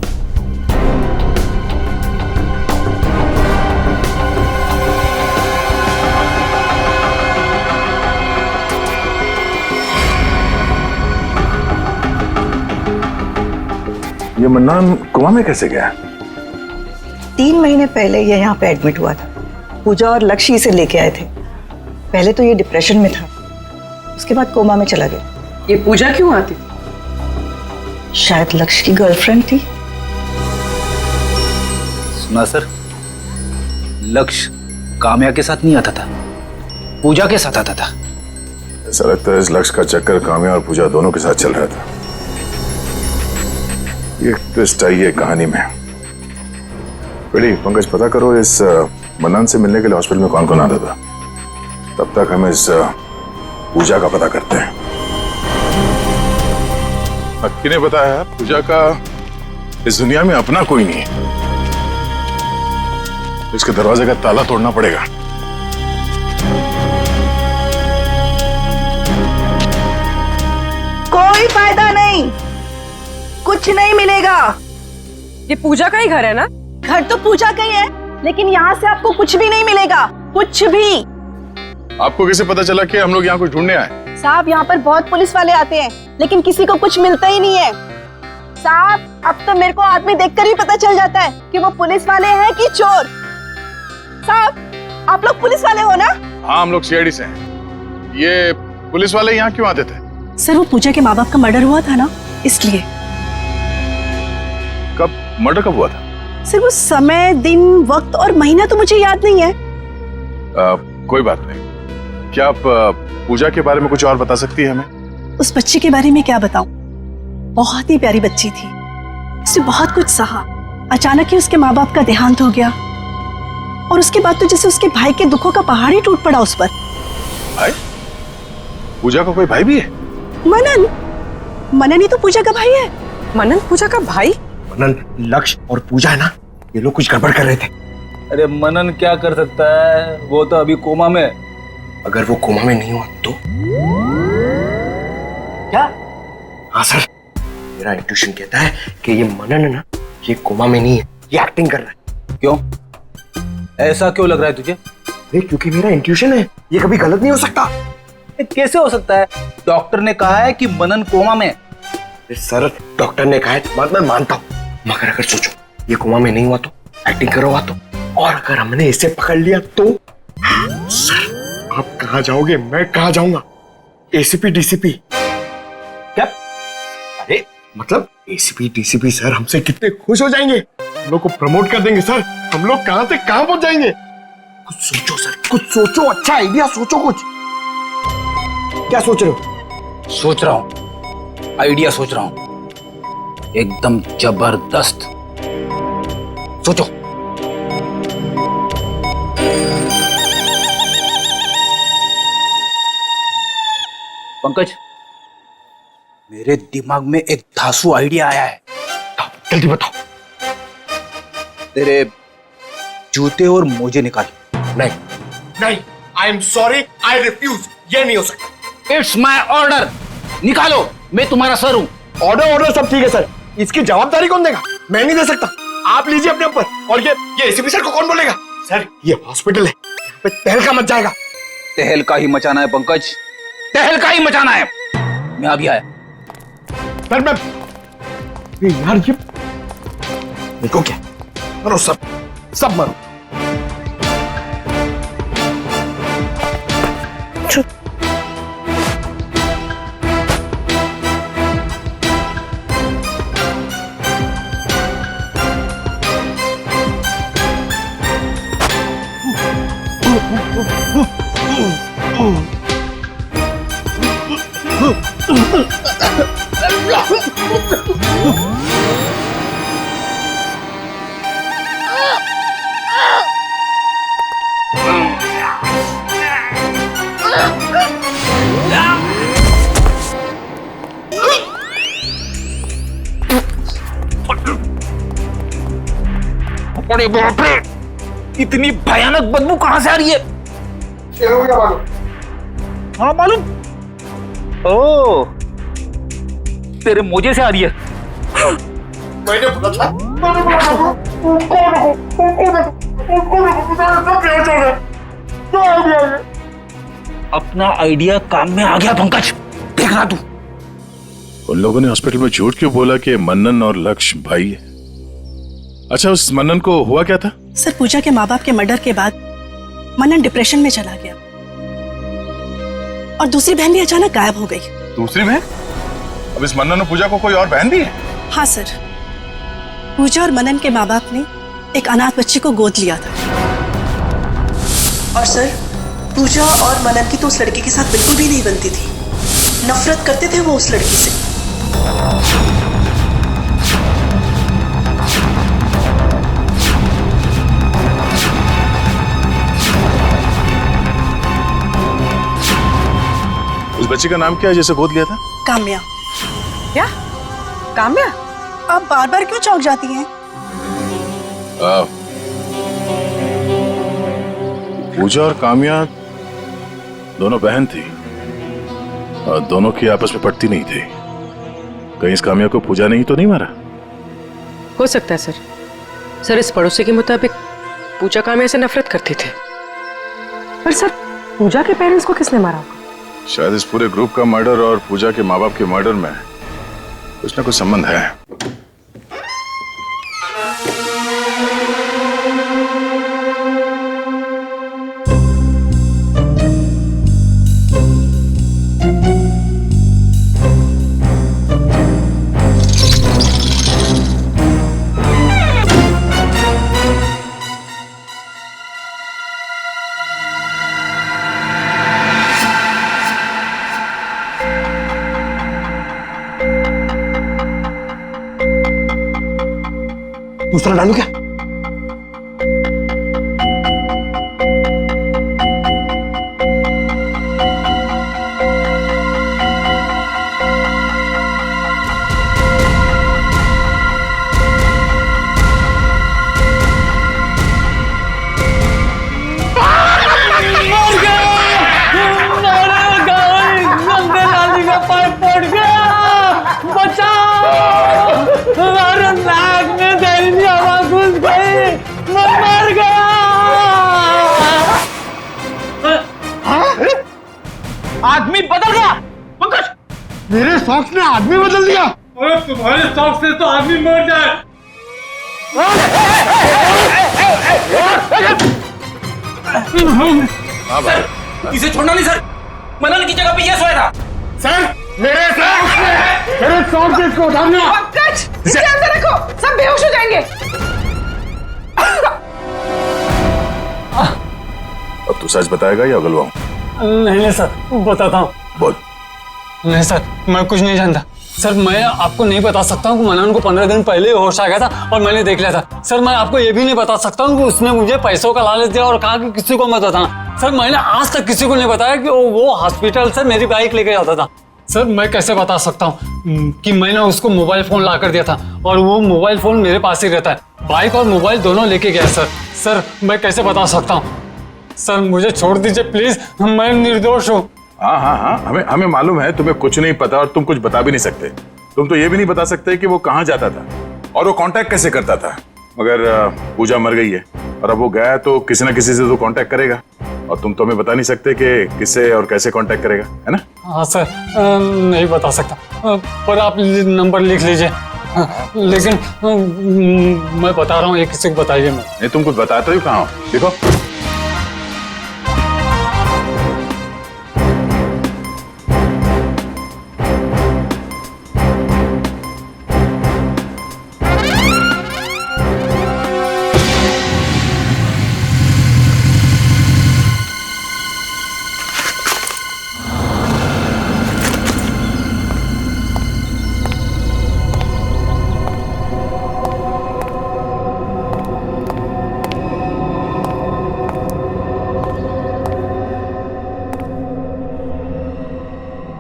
ये मन्नान कोमा में कैसे गया? 3 महीने पहले ये यहाँ पे एडमिट हुआ था। पूजा और लक्ष्य इसे लेके आए थे। पहले तो ये डिप्रेशन में था, उसके बाद कोमा में चला गया। ये पूजा क्यों आती? शायद लक्ष्य की गर्लफ्रेंड थी। सुना सर, लक्ष्य काम्या के साथ नहीं आता था, पूजा के साथ आता था। ऐसा लगता है इस लक्ष्य का चक्कर काम्या और पूजा दोनों के साथ चल रहा था। ये ट्विस्ट आई है कहानी में। बड़ी पंकज, पता करो इस मन्नान से मिलने के लिए हॉस्पिटल में कौन कौन आता था। तब तक हम इस पूजा का पता करते हैं। अक्की ने बताया पूजा का इस दुनिया में अपना कोई नहीं है। इसके दरवाजे का ताला तोड़ना पड़ेगा। कोई फायदा नहीं, कुछ नहीं मिलेगा। ये पूजा का ही घर है ना? घर तो पूजा का ही है, लेकिन यहाँ से आपको कुछ भी नहीं मिलेगा, कुछ भी। आपको कैसे पता चला कि हम लोग यहाँ कुछ ढूंढने आए? साहब, यहाँ पर बहुत पुलिस वाले आते हैं, लेकिन किसी को कुछ मिलता ही नहीं है। साहब, अब तो मेरे को आदमी देखकर ही पता चल जाता है कि वो पुलिस वाले हैं कि चोर। साहब, आप लोग पुलिस वाले हो ना? हाँ, हम लोग सीआईडी से हैं। ये पुलिस वाले यहाँ क्यों आते थे? सर, वो पूजा के माँ बाप का मर्डर हुआ था ना, इसलिए। कब मर्डर कब हुआ था? सर, वो समय, दिन, वक्त और महीना तो मुझे याद नहीं है। कोई बात नहीं। क्या आप पूजा के बारे में कुछ और बता सकती है हमें? उस बच्ची के बारे में क्या बताऊं? बहुत ही प्यारी बच्ची थी, उसने बहुत कुछ सहा। अचानक ही उसके माँ बाप का देहांत हो गया, और उसके बाद तो जैसे उसके भाई के दुखों का पहाड़ ही टूट पड़ा उस पर। भाई? पूजा का कोई भाई भी है? मनन। मनन ही तो पूजा का भाई है। मनन पूजा का भाई? मनन, लक्ष्य और पूजा है ना, ये लोग कुछ गड़बड़ कर रहे थे। अरे मनन क्या कर सकता है, वो तो अभी कोमा में। अगर वो कोमा में नहीं हुआ तो? क्या? हाँ सर, मेरा इंट्यूशन कहता है कि ये मनन है ना, ये कोमा में नहीं है, ये एक्टिंग कर रहा है। क्यों? ऐसा क्यों लग रहा है तुझे? क्योंकि मेरा इंट्यूशन है, ये कभी गलत नहीं हो सकता। कैसे हो सकता है? डॉक्टर ने कहा है कि मनन कोमा में। सर, डॉक्टर ने कहा है, बात मैं मानता हूँ, मगर अगर सोचो ये कोमा में नहीं हुआ तो, एक्टिंग करो हुआ तो, और अगर हमने इसे पकड़ लिया तो? सर, आप कहाँ जाओगे, मैं कहाँ जाऊंगा? ACP DCP? क्या? अरे मतलब एसीपी डीसीपी सर हमसे कितने खुश हो जाएंगे, हम लोग को प्रमोट कर देंगे सर। हम लोग कहाँ से कहाँ पहुंच जाएंगे। कुछ सोचो सर, कुछ सोचो, अच्छा आइडिया सोचो कुछ। क्या सोच रहे हो? सोच रहा हूं, आइडिया सोच रहा हूं, एकदम जबरदस्त। सोचो। पंकज, मेरे दिमाग में एक धांसू आइडिया आया है। जल्दी बताओ। तेरे जूते और मोजे निकाल। नहीं नहीं, I am sorry, I refuse, ये नहीं हो सकता। इट्स माई ऑर्डर, निकालो, मैं तुम्हारा सर हूं। ऑर्डर सब ठीक है सर, इसकी जवाबदारी कौन देगा? मैं नहीं दे सकता, आप लीजिए अपने ऊपर। और ये एसीपी सर को कौन बोलेगा? सर, ये हॉस्पिटल है, यहाँ पे तहलका मच जाएगा। तहलका ही मचाना है पंकज, तहलका ही मचाना है। मैं अभी आया। सर, मैं यार, ये देखो क्या, मरो सब मरो। अरे बाप रे, इतनी भयानक बदबू कहां से आ रही है? हाँ मालूम। ओ, तेरे मोजे से आ रही है। मैंने बोला था अपना आइडिया काम में आ गया पंकज, देखना तू। उन लोगों ने हॉस्पिटल में झूठ क्यों बोला कि मनन और लक्ष्य भाई है? अच्छा, उस मनन को हुआ क्या था? सर, पूजा के माँ बाप के मर्डर के बाद मनन डिप्रेशन में चला गया और दूसरी बहन भी अचानक गायब हो गई। दूसरी बहन? अब इस मनन और पूजा को कोई और बहन भी है? हाँ सर, पूजा और मनन के माँ बाप ने एक अनाथ बच्ची को गोद लिया था। और सर, पूजा और मनन की तो उस लड़की के साथ बिल्कुल भी नहीं बनती थी, नफरत करते थे वो उस लड़की से। उस बच्ची का नाम क्या है जिसे गोद लिया था? काम्या। क्या? काम्या? आप बार बार क्यों चौंक जाती हैं? पूजा और काम्या दोनों बहन थी और दोनों की आपस में पटती नहीं थी। कहीं इस काम्या को पूजा ने ही तो नहीं मारा? हो सकता है सर। सर, इस पड़ोसी के मुताबिक पूजा काम्या से नफरत करती थी। पर सर, पूजा के पेरेंट्स को किसने मारा होगा? शायद इस पूरे ग्रुप का मर्डर और पूजा के माँ बाप के मर्डर में कुछ ना कुछ संबंध है। दूसरा डालू क्या? आदमी बदल गया पंकज, मेरे सॉक्स ने आदमी बदल दिया। अरे तुम्हारे सॉक्स से तो आदमी मर जाए। हाँ भाई, इसे छोड़ना नहीं सर। मनन की जगह पे ये सोया था। सर, मेरे सॉक्स ने, मेरे सॉक्स से इसको उठाना। पंकज, इसे अंदर रखो, सब बेहोश हो जाएंगे। अब तू सच बताएगा या गलवाऊं? नहीं सर, बताता हूँ। बोल। नहीं सर, मैं कुछ नहीं जानता। सर, मैं आपको नहीं बता सकता हूँ कि मनन को 15 दिन पहले होश आ गया था और मैंने देख लिया था। सर, मैं आपको ये भी नहीं बता सकता हूँ कि उसने मुझे पैसों का लालच दिया और कहा कि किसी को मत बताना। सर, मैंने आज तक किसी को नहीं बताया कि वो हॉस्पिटल से मेरी बाइक लेके जाता था। सर, मैं कैसे बता सकता हूँ कि मैंने उसको मोबाइल फोन ला कर दिया था और वो मोबाइल फोन मेरे पास ही रहता है। बाइक और मोबाइल दोनों लेके गया सर। सर, मैं कैसे बता सकता हूँ? सर, मुझे छोड़ दीजिए प्लीज, मैं निर्दोष हूँ। हाँ हाँ हाँ, हमें मालूम है तुम्हें कुछ नहीं पता और तुम कुछ बता भी नहीं सकते। तुम तो ये भी नहीं बता सकते कि वो कहाँ जाता था और वो कांटेक्ट कैसे करता था। मगर पूजा मर गई है और अब वो गया तो किसी ना किसी से तो कांटेक्ट करेगा और तुम तो हमें बता नहीं सकते कि किससे और कैसे कांटेक्ट करेगा, है ना? हाँ सर, नहीं बता सकता, पर आप नंबर लिख लीजिए। लेकिन मैं बता रहा हूँ, ये किसी को बताइए मत। नहीं, तुम कुछ बताते हो कहाँ हो? देखो,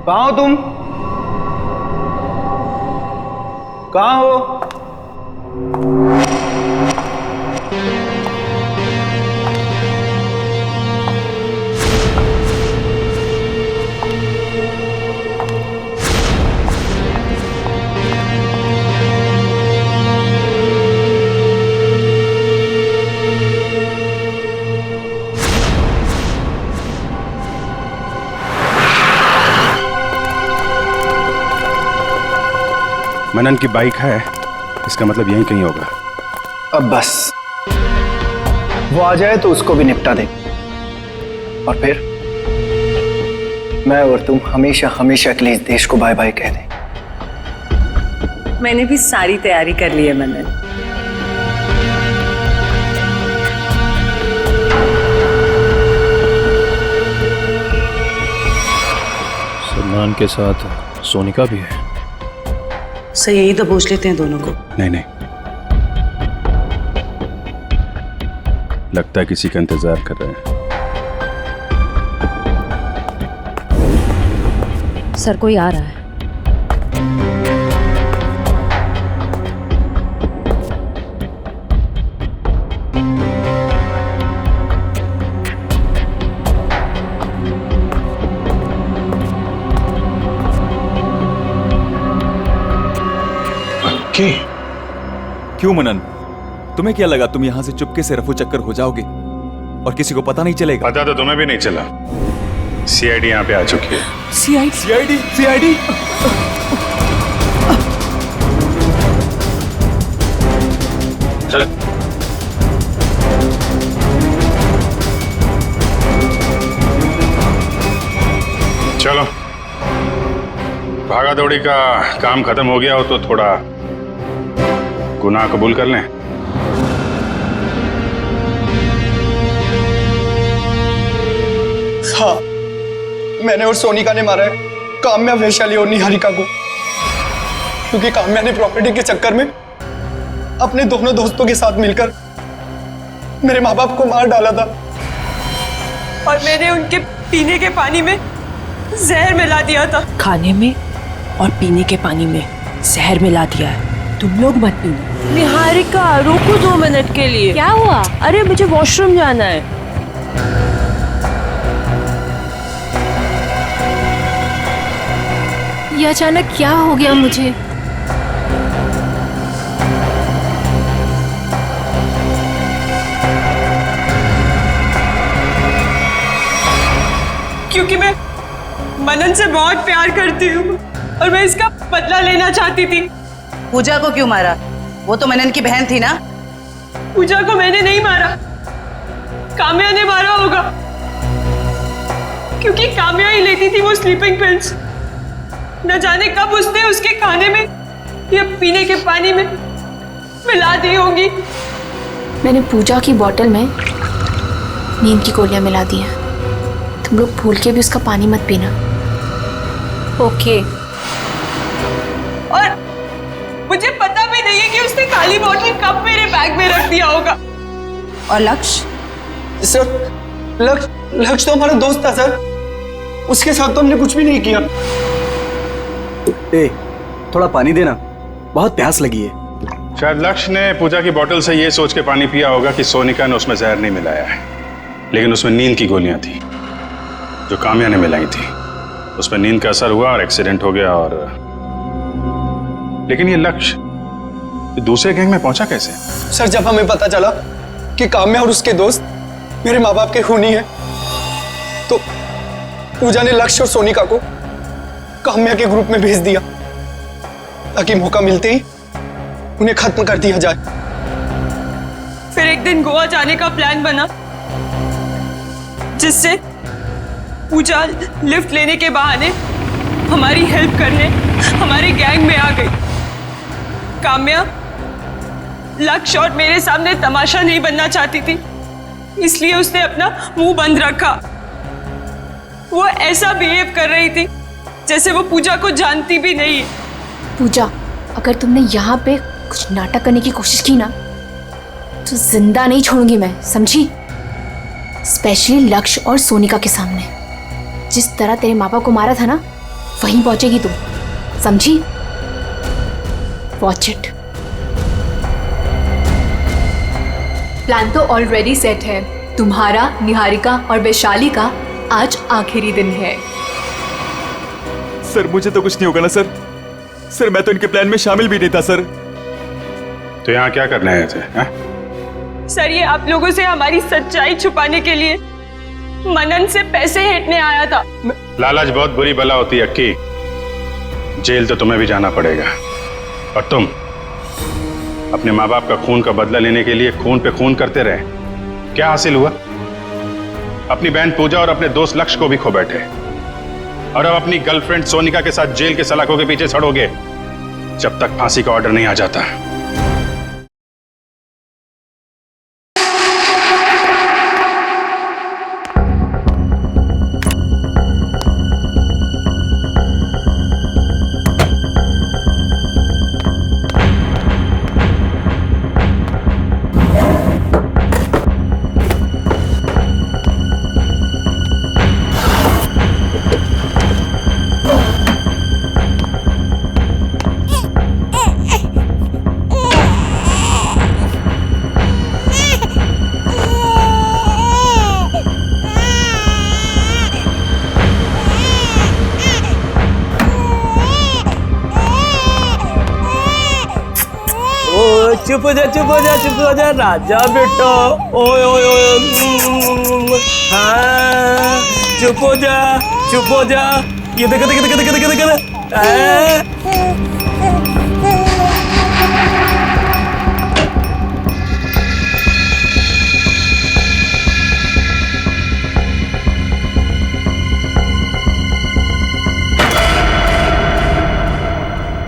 कहाँ हो तुम? कहाँ हो? मनन की बाइक है, इसका मतलब यहीं कहीं होगा। अब बस वो आ जाए तो उसको भी निपटा दें, और फिर मैं और तुम हमेशा हमेशा के लिए इस देश को बाय बाय कह दें। मैंने भी सारी तैयारी कर ली है मनन। सलमान के साथ सोनिका भी है। सही, यही तो पूछ लेते हैं दोनों को। नहीं नहीं, लगता है किसी का इंतजार कर रहे हैं। सर कोई आ रहा है। क्यों मनन, तुम्हें क्या लगा तुम यहां से चुपके से रफू चक्कर हो जाओगे और किसी को पता नहीं चलेगा? पता तो तुम्हें भी नहीं चला। सीआईडी यहाँ पे आ चुकी है। सीआईडी चल। चलो, भागा दौड़ी का काम खत्म हो गया हो तो थोड़ा गुनाह कबूल कर लें। हाँ, मैंने और सोनिका ने मारा है काम्या, वैशाली और निहारिका को, क्योंकि काम्या ने प्रॉपर्टी के चक्कर में अपने दोनों दोस्तों के साथ मिलकर मेरे माँ बाप को मार डाला था। और मैंने उनके पीने के पानी में जहर मिला दिया था। खाने में और पीने के पानी में जहर मिला दिया है। तुम लोग मत पीना। निहारिका रुको 2 मिनट के लिए। क्या हुआ? अरे मुझे वॉशरूम जाना है। ये अचानक क्या हो गया मुझे? क्योंकि मैं मनन से बहुत प्यार करती हूँ और मैं इसका बदला लेना चाहती थी। पूजा को क्यों मारा? वो तो मनन की बहन थी ना। पूजा को मैंने नहीं मारा, काम्या ने मारा होगा, क्योंकि काम्या ही लेती थी वो स्लीपिंग पिल्स। न जाने कब उसने उसके खाने में या पीने के पानी में मिला दी होगी। मैंने पूजा की बोतल में नींद की गोलियां मिला दी हैं। तुम लोग भूल के भी उसका पानी मत पीना। ओके। और मुझे पता भी नहीं है कि उसने खाली बोतल कब मेरे बैग में रख दिया होगा। और लक्ष्य? सर, लक्ष्य तो हमारा दोस्त था सर, उसके साथ तो हमने कुछ भी नहीं किया। ए, थोड़ा पानी देना, बहुत प्यास लगी है। शायद लक्ष्य ने पूजा की बोतल से ये सोच के पानी पिया होगा कि सोनिका ने उसमें जहर नहीं मिलाया है, लेकिन उसमें नींद की गोलियां थी जो काम्या ने मिलाई थी। उसमें नींद का असर हुआ और एक्सीडेंट हो गया। और लेकिन ये लक्ष्य दूसरे गैंग में पहुंचा कैसे? सर, जब हमें पता चला कि काम्या और उसके दोस्त मेरे माँ बाप के खूनी हैं, तो पूजा ने लक्ष्य और सोनिका को काम्या के ग्रुप में भेज दिया ताकि मौका मिलते ही उन्हें खत्म कर दिया जाए। फिर एक दिन गोवा जाने का प्लान बना, जिससे पूजा लिफ्ट लेने के बहाने हमारी हेल्प करने हमारे गैंग में आ गई। काम्या लक्ष्य और मेरे सामने तमाशा नहीं बनना चाहती थी, इसलिए उसने अपना मुंह बंद रखा। वो ऐसा बिहेव कर रही थी जैसे वो पूजा को जानती भी नहीं है। पूजा, अगर तुमने यहाँ पे कुछ नाटक करने की कोशिश की ना तो जिंदा नहीं छोड़ूंगी मैं, समझी? स्पेशली लक्ष्य और सोनिका के सामने। जिस तरह तेरे माँ बाप को मारा था ना, वहीं पहुंचेगी तुम, समझी? Watch it. प्लान तो ऑलरेडी सेट है। तुम्हारा, निहारिका और वैशाली का आज आखिरी दिन है। सर, मुझे तो कुछ नहीं होगा ना सर? सर, मैं तो इनके प्लान में शामिल भी नहीं था सर। तो यहाँ क्या करने आए थे? सर, ये आप लोगों से हमारी सच्चाई छुपाने के लिए मनन से पैसे हेटने आया था। लालच बहुत बुरी बला होती है अक्की। जेल तो तुम्हें भी जाना पड़ेगा। और तुम अपने माँ बाप का खून का बदला लेने के लिए खून पे खून करते रहे। क्या हासिल हुआ? अपनी बहन पूजा और अपने दोस्त लक्ष्य को भी खो बैठे, और अब अपनी गर्लफ्रेंड सोनिका के साथ जेल के सलाखों के पीछे सड़ोगे जब तक फांसी का ऑर्डर नहीं आ जाता। चुप हो जा, चुप हो जा, चुप हो जा राजा बेटा। ओए ओए ओए, हाँ चुप हो जा, चुप हो जा। ये देख देख देख देख देख देख।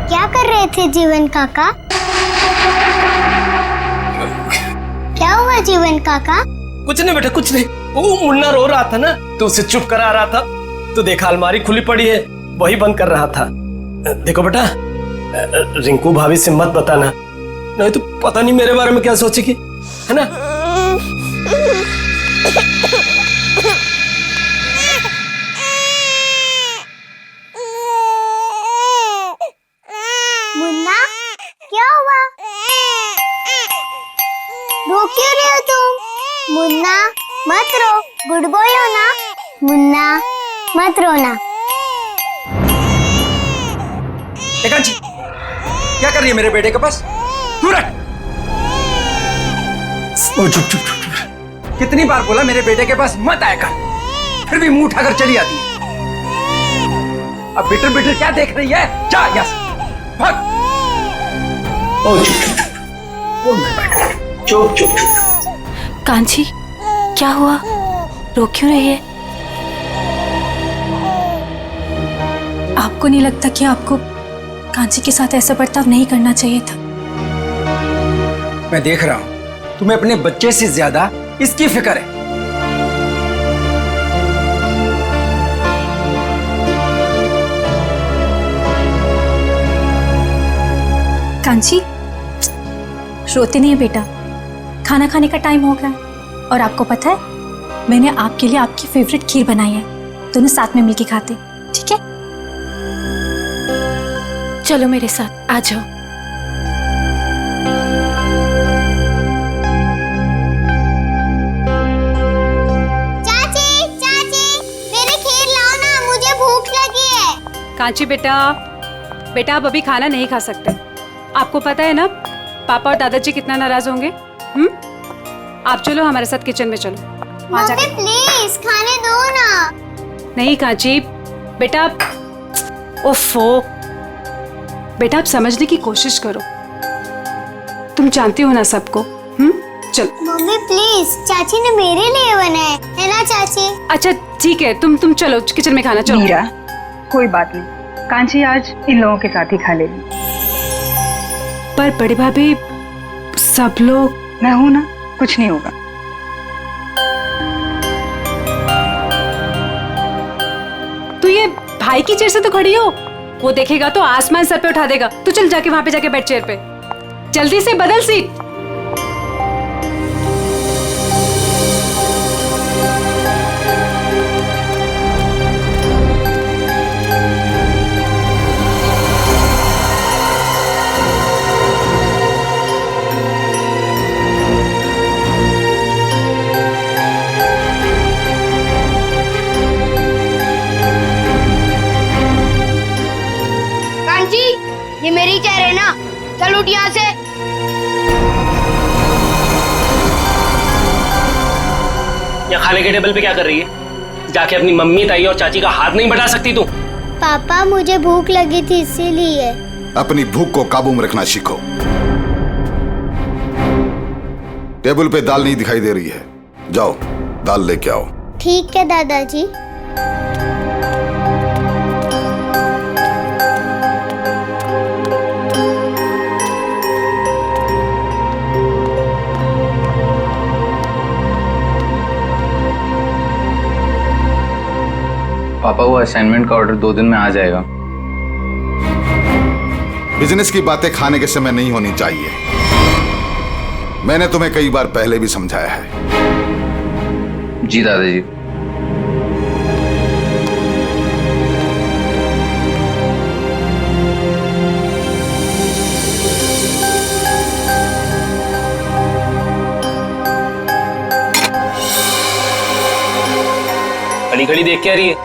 क्या कर रहे थे जीवन काका? क्या हुआ जीवन काका? कुछ नहीं बेटा, कुछ नहीं। वो मुन्ना रो रहा था ना, तो उसे चुप करा रहा था। तो देखा अलमारी खुली पड़ी है, वही बंद कर रहा था। देखो बेटा, रिंकू भाभी से मत बताना, नहीं तो पता नहीं मेरे बारे में क्या सोचेगी, है ना? मुन्ना क्या हुआ? रो क्यों रहे हो तुम? मुन्ना मत रो, गुड बॉय हो ना। मुन्ना मत रोना। एकांशी, क्या कर रही है मेरे बेटे के पास? तू रख। ओ चुप चुप चुप। कितनी बार बोला मेरे बेटे के पास मत आया कर, फिर भी मुंह उठाकर चली आती है। अब बिटर बिटर क्या देख रही है? जा यहाँ से, भाग। ओ चुप चुप चुप। कांची, क्या हुआ? रो क्यों रही है? आपको नहीं लगता कि आपको कांची के साथ ऐसा बर्ताव नहीं करना चाहिए था? मैं देख रहा हूं तुम्हें अपने बच्चे से ज्यादा इसकी फिक्र है। कांची, रोते नहीं बेटा, खाना खाने का टाइम हो गया। और आपको पता है, मैंने आपके लिए आपकी फेवरेट खीर बनाई है, दोनों साथ में मिलके खाते, ठीक है? चलो मेरे साथ, आ जाओ। चाची, चाची, मेरी खीर लाओ ना, मुझे भूख लगी है। कांची बेटा, बेटा आप अभी खाना नहीं खा सकते। आपको पता है ना पापा और दादाजी कितना नाराज होंगे। आप चलो हमारे साथ किचन में चलो। मम्मी प्लीज खाने दो ना। नहीं कांची बेटा, ओफो बेटा, आप समझने की कोशिश करो, तुम जानती हो ना सबको। चलो मम्मी प्लीज, चाची ने मेरे लिए बनाए है ना चाची? अच्छा ठीक है, तुम चलो किचन में खाना। चलो मीरा, कोई बात नहीं, कांची आज इन लोगों के साथ ही खा लेगी। पर बड़ी भाभी सब लोग, मैं हूं ना, कुछ नहीं होगा। तू ये भाई की चेयर से तो खड़ी हो, वो देखेगा तो आसमान सर पे उठा देगा। तू चल जाके वहां पे जाके बैठ चेयर पे, जल्दी से बदल सीट। ये मेरी चेयर है ना, चल उठ यहाँ से। यहाँ खाने के टेबल पे क्या कर रही है? जाके अपनी मम्मी, ताई और चाची का हाथ नहीं बटा सकती तू? पापा मुझे भूख लगी थी इसीलिए। अपनी भूख को काबू में रखना सीखो। टेबल पे दाल नहीं दिखाई दे रही है, जाओ दाल लेके आओ। ठीक है दादाजी। पापा वो असाइनमेंट का ऑर्डर 2 दिन में आ जाएगा। बिजनेस की बातें खाने के समय नहीं होनी चाहिए। मैंने तुम्हें कई बार पहले भी समझाया है। जी दादाजी। खड़ी खड़ी देख के आ रही है,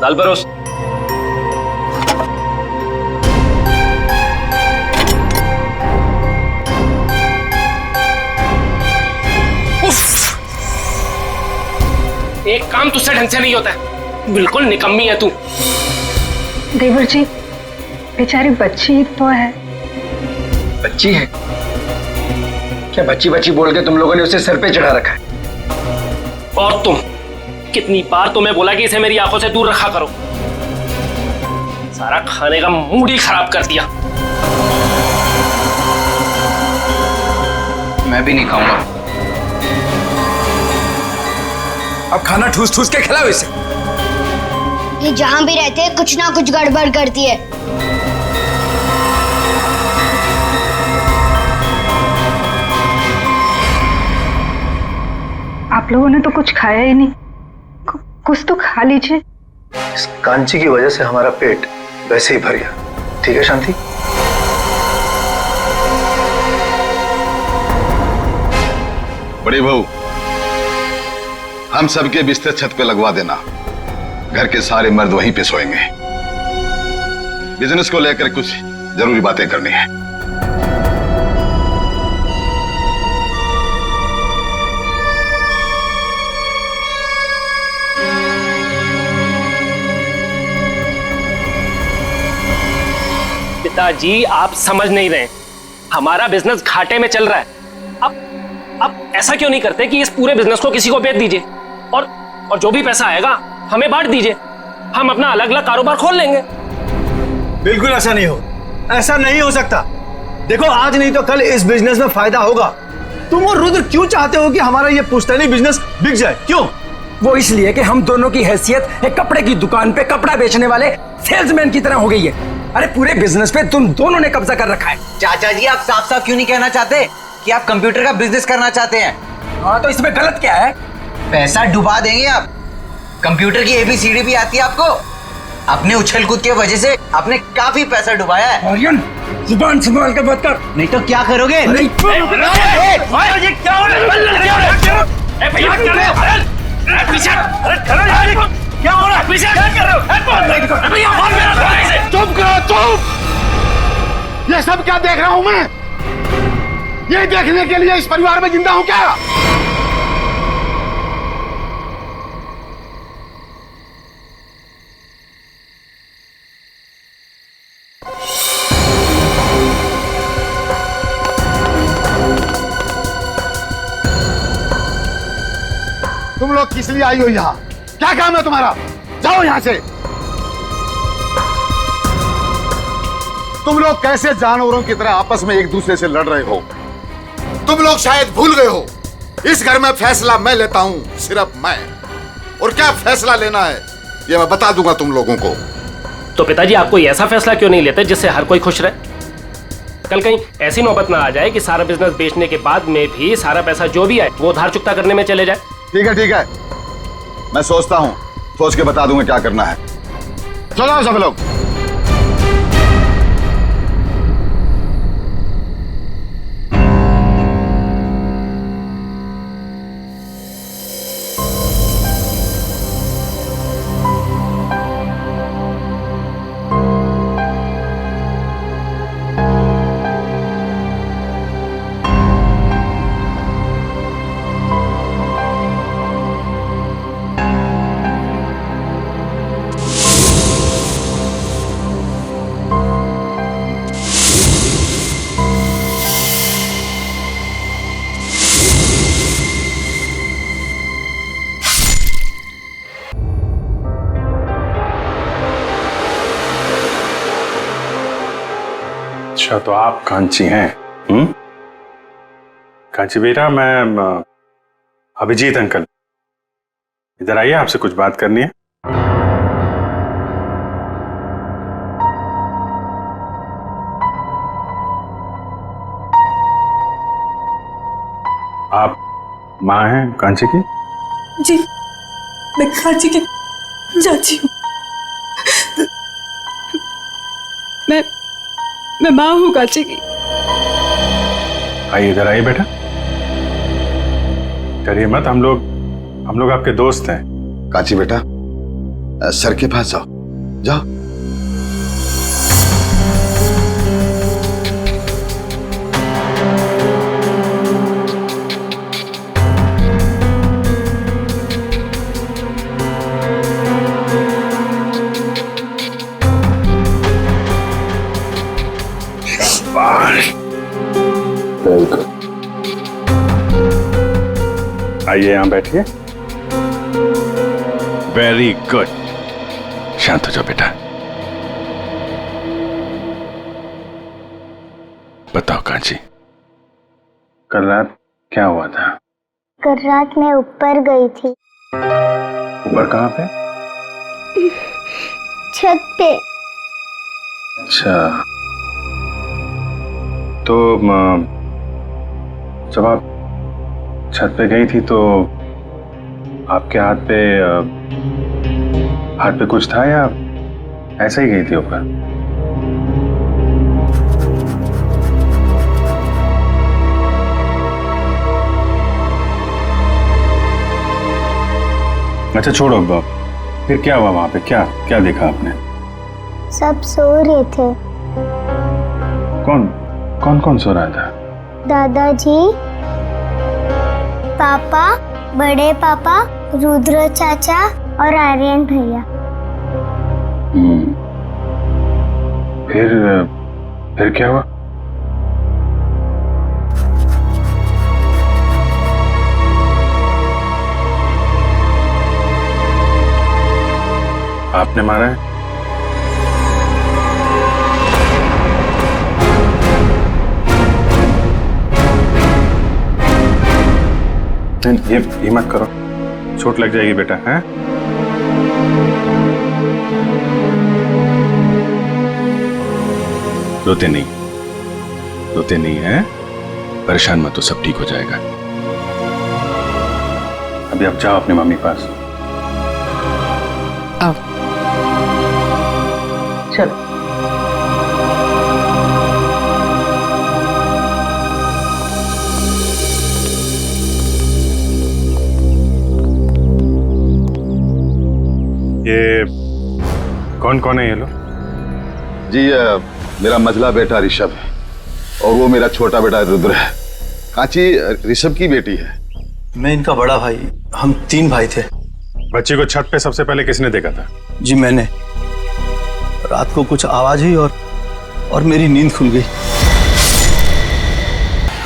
दाल परोस। एक काम तुझसे ढंग से नहीं होता है, बिल्कुल निकम्मी है तू। देवर जी, बेचारी बच्ची तो है। बच्ची है क्या? बच्ची बच्ची बोल के तुम लोगों ने उसे सर पे चढ़ा रखा है। और तुम, कितनी बार तुम्हें बोला कि इसे मेरी आंखों से दूर रखा करो। सारा खाने का मूड ही खराब कर दिया। मैं भी नहीं खाऊंगा। अब खाना ठूस ठूस के खिलाओ इसे। ये जहां भी रहते हैं कुछ ना कुछ गड़बड़ करती है। आप लोगों ने तो कुछ खाया ही नहीं, कुछ तो खा लीजिए। इस कांची की वजह से हमारा पेट वैसे ही भर गया। ठीक है शांति? बड़ी बहू, हम सबके बिस्तर छत पे लगवा देना। घर के सारे मर्द वहीं पे सोएंगे। बिजनेस को लेकर कुछ जरूरी बातें करनी है। पिताजी, आप समझ नहीं रहे, हमारा बिजनेस घाटे में चल रहा है। अब ऐसा क्यों नहीं करते कि इस पूरे बिजनेस को किसी को बेच दीजिए और जो भी पैसा आएगा हमें बांट दीजिए। हम अपना अलग अलग कारोबार खोल लेंगे। बिल्कुल ऐसा नहीं हो, ऐसा नहीं हो सकता। देखो, आज नहीं तो कल इस बिजनेस में फायदा होगा। तुम और रुद्र क्यों चाहते हो कि हमारा ये पुश्तैनी बिजनेस बिक जाए? क्यों? वो इसलिए कि हम दोनों की हैसियत एक कपड़े की दुकान पे कपड़ा बेचने वाले सेल्समैन की तरह हो गई है। अरे पूरे बिजनेस पे तुम दोनों ने कब्जा कर रखा है। चाचा जी, आप साफ साफ क्यों नहीं कहना चाहते कि आप कंप्यूटर का बिजनेस करना चाहते हैं? हाँ, तो इसमें गलत क्या है? पैसा डुबा देंगे आप। कंप्यूटर की ABCD भी आती है आपको? अपने उछल कूद के वजह से आपने काफी पैसा डुबाया है। आर्यन, जुबान संभाल कर बात कर, नहीं तो क्या करोगे? क्या हो रहा है? पीछे क्या कर रहे हो? चुप करो, चुप! ये सब क्या देख रहा हूं मैं? ये देखने के लिए इस परिवार में जिंदा हूं क्या? तुम लोग किस लिए आई हो यहाँ? क्या काम है तुम्हारा? जाओ यहाँ से। तुम लोग कैसे जानवरों की तरह आपस में एक दूसरे से लड़ रहे हो? तुम लोग शायद भूल गए हो, इस घर में फैसला मैं लेता हूं, सिर्फ मैं। और क्या फैसला लेना है ये मैं बता दूंगा तुम लोगों को। तो पिताजी, आप कोई ऐसा फैसला क्यों नहीं लेते जिससे हर कोई खुश रहे? कल कहीं ऐसी नौबत ना आ जाए कि सारा बिजनेस बेचने के बाद में भी सारा पैसा जो भी आए वो उधार चुकता करने में चले जाए। ठीक है, ठीक है, मैं सोचता हूं, सोच के बता दूंगा क्या करना है। चलो सब लोग। अच्छा तो आप कांची हैं? कांची बेटा, मैं अभिजीत अंकल, इधर आइए, आपसे कुछ बात करनी है। आप माँ हैं कांची की? जी, मैं कांची की चाची हूँ। मैं माँ हूँ कांची की। आइए, इधर आइए बेटा, डरिए मत, हम लोग आपके दोस्त हैं। कांची बेटा, सर के पास जाओ, जाओ। आइए, यहां बैठिए। वेरी गुड, शांत हो जाओ बेटा। बताओ कांची, कल रात क्या हुआ था? कल रात मैं ऊपर गई थी। ऊपर कहाँ पे? छत पे। अच्छा, तो जब आप छत पे गई थी तो आपके हाथ पे कुछ था या ऐसे ही गई थी ऊपर? अच्छा छोड़ो, फिर क्या हुआ वहां पे? क्या देखा आपने? सब सो रहे थे। कौन सो रहा था? दादाजी, पापा, बड़े पापा, रुद्र चाचा और आर्यन भैया। फिर क्या हुआ? आपने मारा है? ये मत करो, चोट लग जाएगी बेटा, हैं? रोते नहीं हैं? परेशान मत हो, सब ठीक हो जाएगा। अभी आप जाओ अपने मम्मी पास। आओ, चलो। ये कौन है ये लोग? जी, मेरा मझला बेटा ऋषभ है और वो मेरा छोटा बेटा रुद्र है। कांची ऋषभ की बेटी है। मैं इनका बड़ा भाई, हम 3 भाई थे। बच्चे को छत पे सबसे पहले किसने देखा था? जी मैंने। रात को कुछ आवाज हुई और मेरी नींद खुल गई।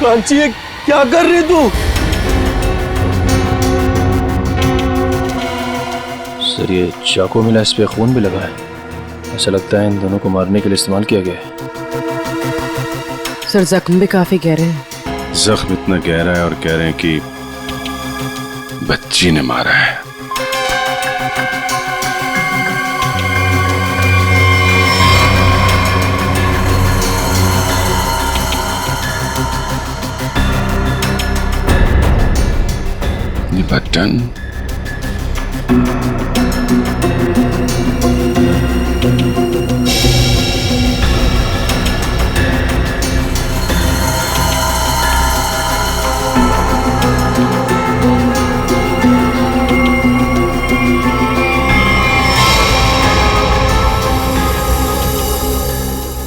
कांची, ये क्या कर रही तू? सर, ये चाकू मिला, इस पे खून भी लगा है। ऐसा लगता है इन दोनों को मारने के लिए इस्तेमाल किया गया है। सर, जख्म भी काफी गहरे हैं। जख्म इतना गहरा है और कह रहे हैं कि बच्ची ने मारा है। ये बटन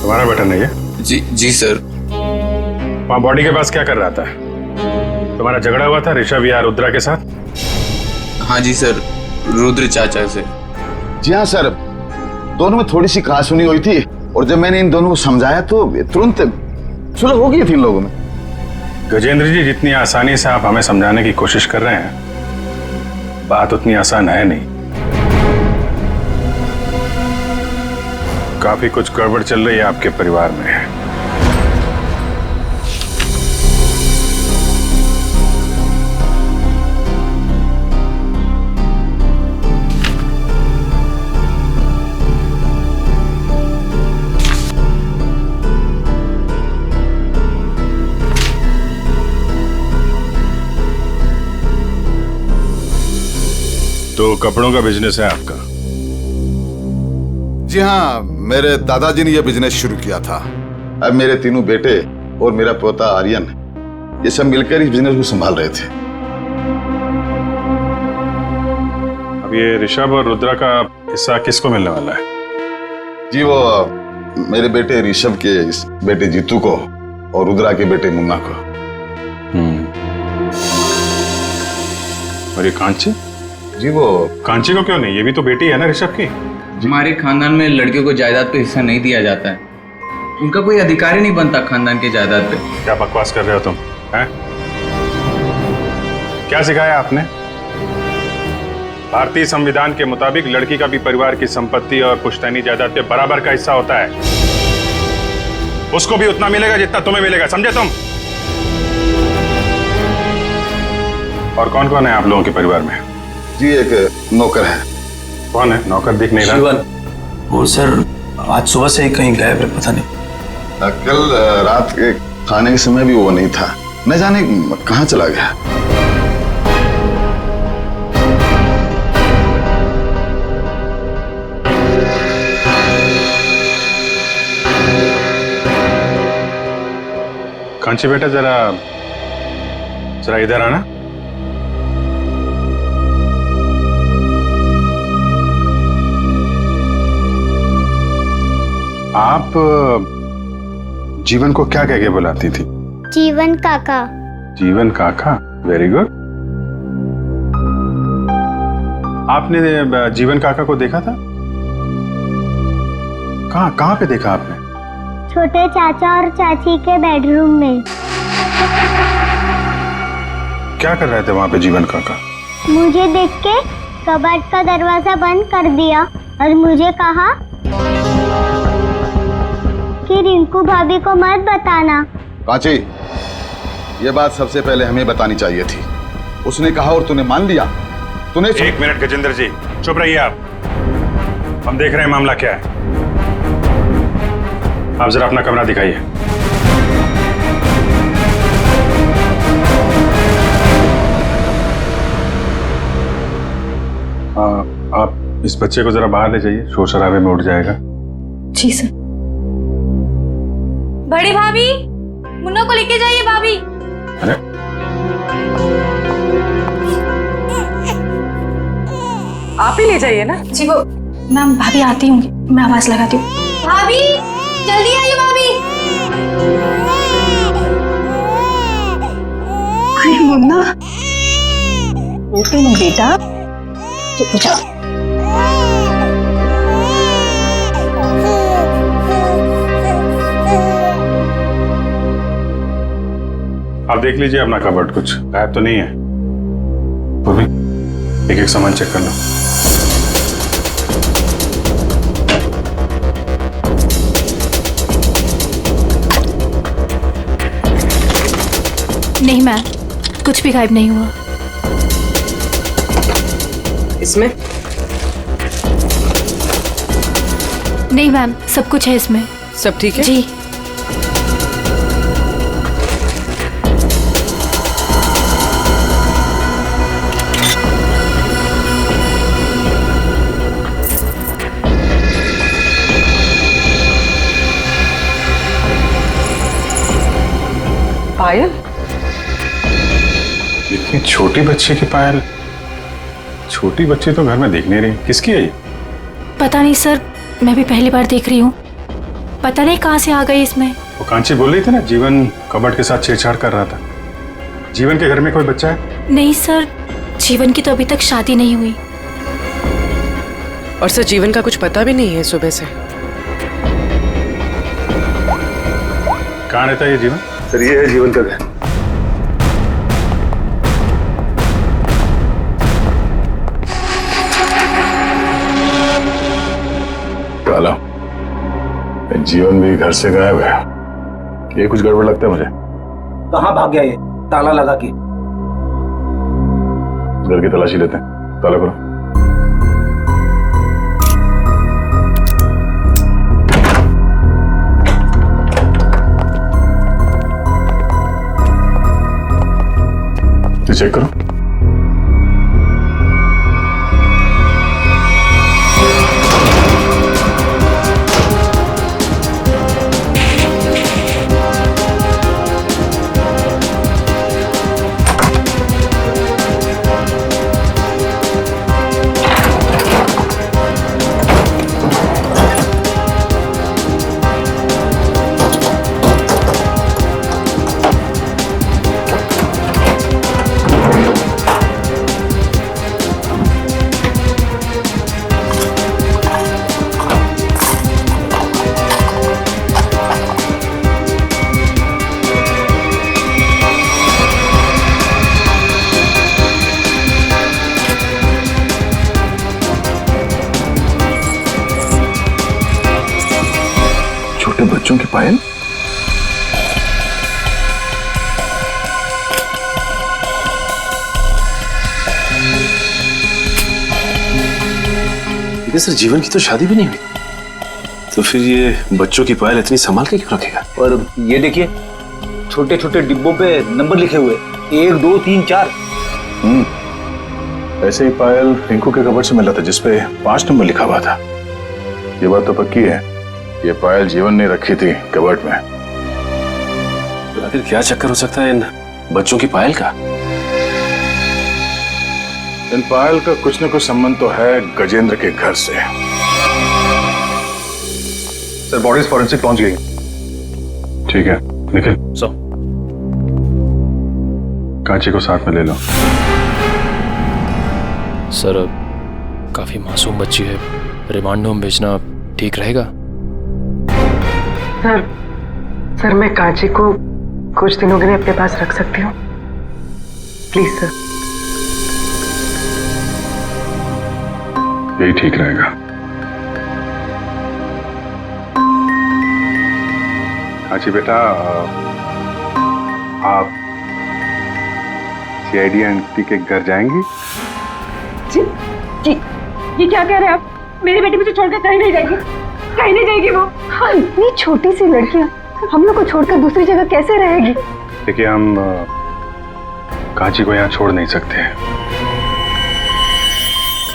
तुम्हारा बटन है ये? जी सर। वहां बॉडी के पास क्या कर रहा था? तुम्हारा झगड़ा हुआ था ऋषभ या रुद्रा के साथ? हाँ जी सर, रुद्र चाचा से। जी हाँ सर, दोनों में थोड़ी सी कहासुनी हुई थी और जब मैंने इन दोनों को समझाया तो तुरंत सुलह हो गई थी इन लोगों में। गजेंद्र जी, जितनी आसानी से आप हमें समझाने की कोशिश कर रहे हैं, बात उतनी आसान है नहीं। काफी कुछ गड़बड़ चल रही है आपके परिवार में। तो कपड़ों का बिजनेस है आपका? जी हाँ, मेरे दादाजी ने यह बिजनेस शुरू किया था। अब मेरे तीनों बेटे और मेरा पोता आर्यन ये सब मिलकर इस बिजनेस को संभाल रहे थे। अब ये ऋषभ और रुद्रा का हिस्सा किसको मिलने वाला है? जी वो मेरे बेटे ऋषभ के इस बेटे जीतू को और रुद्रा के बेटे मुन्ना को। और ये कांची? जी वो कांची को क्यों नहीं? ये भी तो बेटी है ना ऋषभ की। हमारे खानदान में लड़कियों को जायदाद पे हिस्सा नहीं दिया जाता है, उनका कोई अधिकार ही नहीं बनता खानदान के जायदाद पे। क्या बकवास कर रहे हो तुम हैं? क्या सिखाया आपने? भारतीय संविधान के मुताबिक लड़की का भी परिवार की संपत्ति और पुश्तैनी जायदाद पे बराबर का हिस्सा होता है। उसको भी उतना मिलेगा जितना तुम्हें मिलेगा, समझे तुम? और कौन कौन है आप लोगों के परिवार में? जी एक नौकर है। कौन है नौकर? दिख नहीं रहा। जीवन, वो सर आज सुबह से ही कहीं गायब है, पता नहीं। कल रात के खाने के समय भी वो नहीं था, न जाने कहाँ चला गया। कांची बेटा जरा इधर आना। आप जीवन को क्या कह के बुलाती थी? जीवन काका। जीवन काका, वेरी गुड। आपने जीवन काका को देखा था? कहाँ पे देखा आपने? छोटे चाचा और चाची के बेडरूम में। क्या कर रहे थे वहां पे जीवन काका? मुझे देख के कबर्ड का दरवाजा बंद कर दिया और मुझे कहा कि रिंकू भाभी को मत बताना। कांची, ये बात सबसे पहले हमें बतानी चाहिए थी। उसने कहा और तूने मान लिया। तूने एक मिनट गजेंद्र जी, चुप रहिए आप। हम देख रहे हैं मामला क्या है। आप जरा अपना कमरा दिखाइए। आप इस बच्चे को जरा बाहर ले जाइए, शोर शराबे में उठ जाएगा। जी सर। बड़ी भाभी, मुन्ना को लेके जाइए भाभी। अरे आप ही ले जाइए ना। जी वो मैम, भाभी आती होंगी, मैं आवाज लगाती हूँ। भाभी जल्दी आइए भाभी। अरे मुन्ना, उठो ना बेटा। चुप जाओ। आप देख लीजिए अपना कबर्ड, कुछ गायब तो नहीं है। पूर्वी, एक एक सामान चेक कर लो। नहीं मैम, कुछ भी गायब नहीं हुआ। इसमें? नहीं मैम, सब कुछ है इसमें। सब ठीक है? जी। पायल? इतनी छोटी बच्ची की पायल? छोटी बच्ची तो घर में दिख नहीं रही, किसकी है ये? पता नहीं सर, मैं भी पहली बार देख रही हूँ। पता नहीं कहाँ से आ गई इसमें। वो कांची बोल रही थी ना, जीवन कबर्ड के साथ छेड़छाड़ कर रहा था। जीवन के घर में कोई बच्चा है? नहीं सर, जीवन की तो अभी तक शादी नहीं हुई। और सर जीवन का कुछ पता भी नहीं है सुबह से। कहाँ रहता है ये जीवन? सर ये है जीवन का घर। काला, जीवन भी घर से गायब है। ये कुछ गड़बड़ लगता है मुझे। कहाँ भाग गया ये ताला लगा के? घर की तलाशी लेते हैं, ताला करो। चेक करो। छोटे बच्चों की पायल? लेकिन सर जीवन की तो शादी भी नहीं हुई, तो फिर ये बच्चों की पायल इतनी संभाल के क्यों रखेगा? और ये देखिए छोटे छोटे डिब्बों पे नंबर लिखे हुए 1 2 3 4। ऐसे ही पायल रिंकू के कबर्ड से मिला था जिसपे 5 नंबर लिखा हुआ था। ये बात तो पक्की है, ये पायल जीवन ने रखी थी कबर्ड में। तो आखिर क्या चक्कर हो सकता है इन बच्चों की पायल का? इन पायल का कुछ न कुछ संबंध तो है गजेंद्र के घर से। सर बॉडीज फॉरेंसिक पहुंच गई। ठीक है निखिल, सो कांची को साथ में ले लो। सर काफी मासूम बच्ची है, रिमांड होम भेजना ठीक रहेगा? सर मैं कांची को कुछ दिनों के लिए अपने पास रख सकती हूँ प्लीज सर। यही ठीक रहेगा। कांची बेटा, आप सीआईडी आंटी के घर जाएंगी? जी ये क्या कह रहे हैं आप? मेरी बेटी मुझे छोड़कर कहीं नहीं जाएगी, कहीं नहीं जाएगी वो। हाँ, इतनी छोटी सी लड़कियां हम लोग को छोड़कर दूसरी जगह कैसे रहेगी? देखिए हम कांची को यहाँ छोड़ नहीं सकते हैं।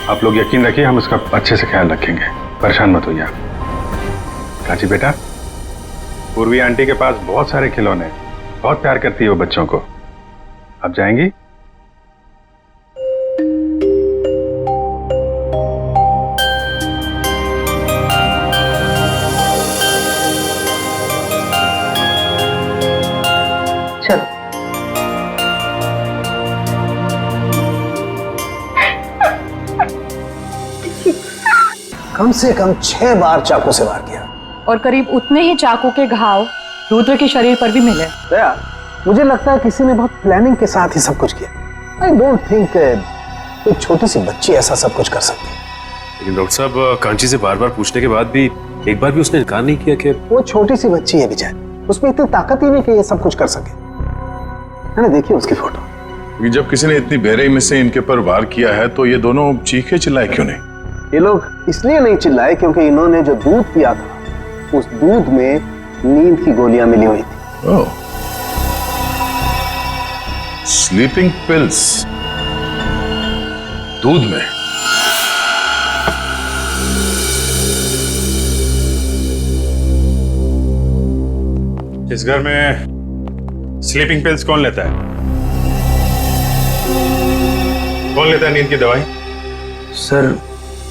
आप लोग यकीन रखिए, हम उसका अच्छे से ख्याल रखेंगे, परेशान मत होइए आप। कांची बेटा, पूर्वी आंटी के पास बहुत सारे खिलौने हैं, बहुत प्यार करती है वो बच्चों को। आप जाएंगी? चलो कम से कम 6 बार चाकू से वार किया और करीब उतने ही चाकू के घाव रुद्र के शरीर पर भी मिले। दया, मुझे लगता है किसी ने बहुत प्लानिंग के साथ ही सब कुछ किया। आई डोंट थिंक एक छोटी सी बच्ची ऐसा सब कुछ कर सकती है। लेकिन डॉक्टर साहब कांची से बार बार पूछने के बाद भी एक बार भी उसने इनकार नहीं किया कि वो छोटी सी बच्ची है विजय, उसमें इतनी ताकत ही नहीं कि ये सब कुछ कर सके। है ना, देखिए उसकी फोटो। जब किसी ने इतनी बेरहमी से इनके ऊपर वार किया है तो ये दोनों चीखे चिल्लाए क्यों नहीं? ये लोग इसलिए नहीं चिल्लाए क्योंकि इन्होंने जो दूध पिया था उस दूध में नींद की गोलियां मिली हुई थी। ओह, स्लीपिंग पिल्स दूध में? इस घर में स्लीपिंग पिल्स कौन लेता है? कौन लेता है नींद की दवाई? सर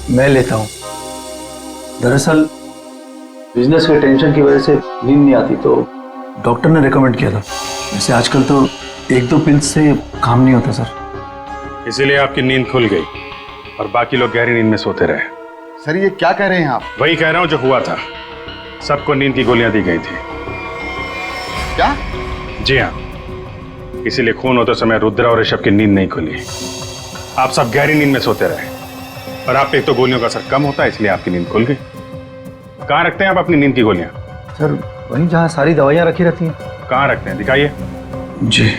मैं लेता हूँ। दरअसल बिजनेस के टेंशन की वजह से नींद नहीं आती तो डॉक्टर ने रेकमेंड किया था। वैसे आजकल तो 1-2 पिल्स से काम नहीं होता सर। इसीलिए आपकी नींद खुल गई और बाकी लोग गहरी नींद में सोते रहे। सर ये क्या कह रहे हैं आप? वही कह रहा हूं जो हुआ था। सबको नींद की गोलियां दी गई थी। क्या? जी हाँ, इसीलिए खून होते समय रुद्र और ऋषभ की नींद नहीं खुली। आप सब गहरी नींद में सोते रहे और आप पे एक तो गोलियों का असर कम होता है, इसलिए आपकी नींद खुल गई। कहाँ रखते हैं आप अपनी नींद की गोलियां? सर वहीं जहाँ सारी दवाइयाँ रखी रहती हैं। कहाँ रखते हैं, दिखाइए। जी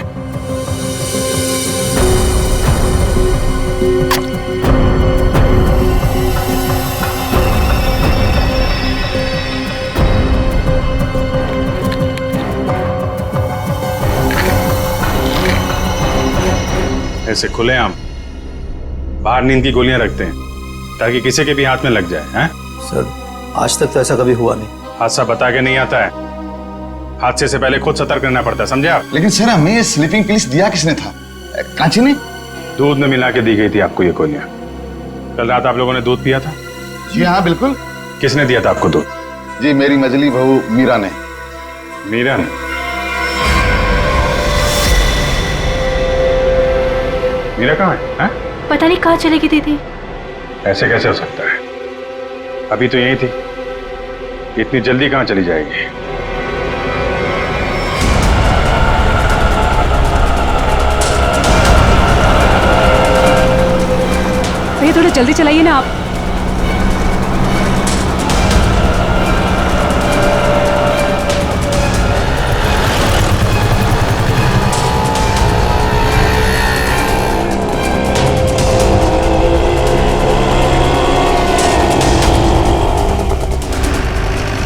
ऐसे खुलेआम बाहर नींद की गोलियां रखते हैं ताकि किसी के भी हाथ में लग जाए। हैं? सर आज तक तो ऐसा कभी हुआ नहीं। हादसा बता के नहीं आता है, हादसे से पहले खुद सतर्क रहना पड़ता है, समझे आप? लेकिन सर हमें ये स्लीपिंग पिल्स दिया किसने था? कांची ने? दूध में मिला के दी गई थी आपको ये गोलियां। कल रात आप लोगों ने दूध पिया था? जी हाँ बिल्कुल। किसने दिया था आपको दूध? जी मेरी मजली बहू मीरा ने। मीरा ने? मीरा कहाँ है? पता नहीं कहाँ चली गई दीदी। ऐसे कैसे हो सकता है? अभी तो यही थी, इतनी जल्दी कहाँ चली जाएगी? भैया थोड़ा जल्दी चलाइए ना आप।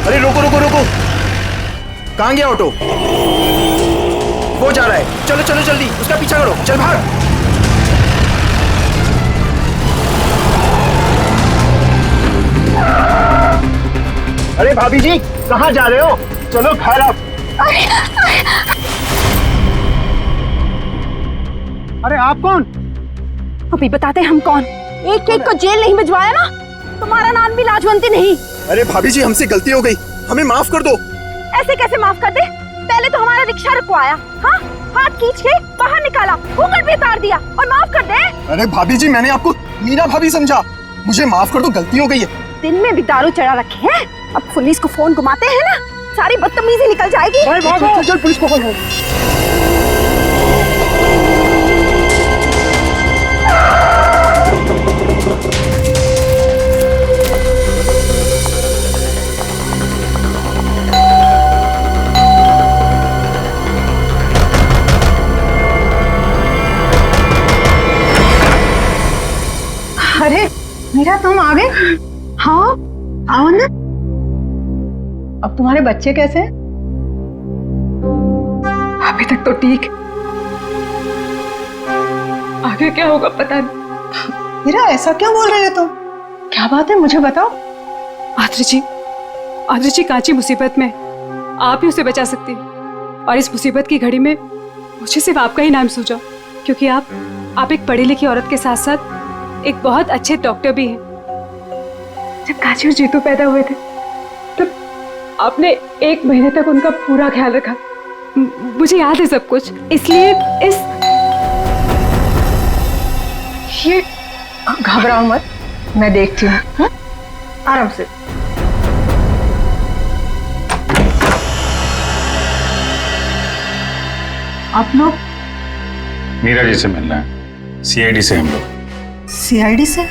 अरे रोको रोको रोको, कहाँ गया ऑटो? वो जा रहा है, चलो चलो जल्दी उसका पीछा करो, चल भाग। अरे भाभी जी कहाँ जा रहे हो? चलो घर आप। अरे आप कौन? अभी बताते हम कौन। एक एक को जेल नहीं भिजवाया ना, तुम्हारा नाम भी लाजवंती नहीं। अरे भाभी जी हमसे गलती हो गई, हमें माफ कर दो। ऐसे कैसे माफ कर दे? पहले तो हमारा रिक्शा रुकवाया, हाँ, हाथ खींच के बाहर निकाला, घूंघट भी उतार दिया और माफ कर दे। अरे भाभी जी मैंने आपको मीना भाभी समझा, मुझे माफ कर दो, गलती हो गई है। दिन में भी दारू चढ़ा रखे हैं, अब पुलिस को फोन घुमाते हैं ना, सारी बदतमीजी निकल जाएगी। चल चल पुलिस को फोन। अरे मीरा तुम आ गए? हाँ आओ ना। अब तुम्हारे बच्चे कैसे हैं? अभी तक तो ठीक, आगे क्या होगा पता नहीं। मीरा ऐसा क्यों बोल रहे हो तुम? क्या बात है मुझे बताओ। आदरी जी कांची मुसीबत में, आप ही उसे बचा सकती हैं। और इस मुसीबत की घड़ी में मुझे सिर्फ आपका ही नाम सूझा, क्योंकि आप एक पढ़ी लिखी औरत के साथ साथ एक बहुत अच्छे डॉक्टर भी हैं। जब कांची और जीतू पैदा हुए थे तब आपने 1 महीने तक उनका पूरा ख्याल रखा। मुझे याद है सब कुछ, इसलिए ये घबराओ मत, मैं देखती हूँ, आराम से। आप लोग मीरा जी से मिलना है, सीआईडी से हम लोग। सीआईडी से?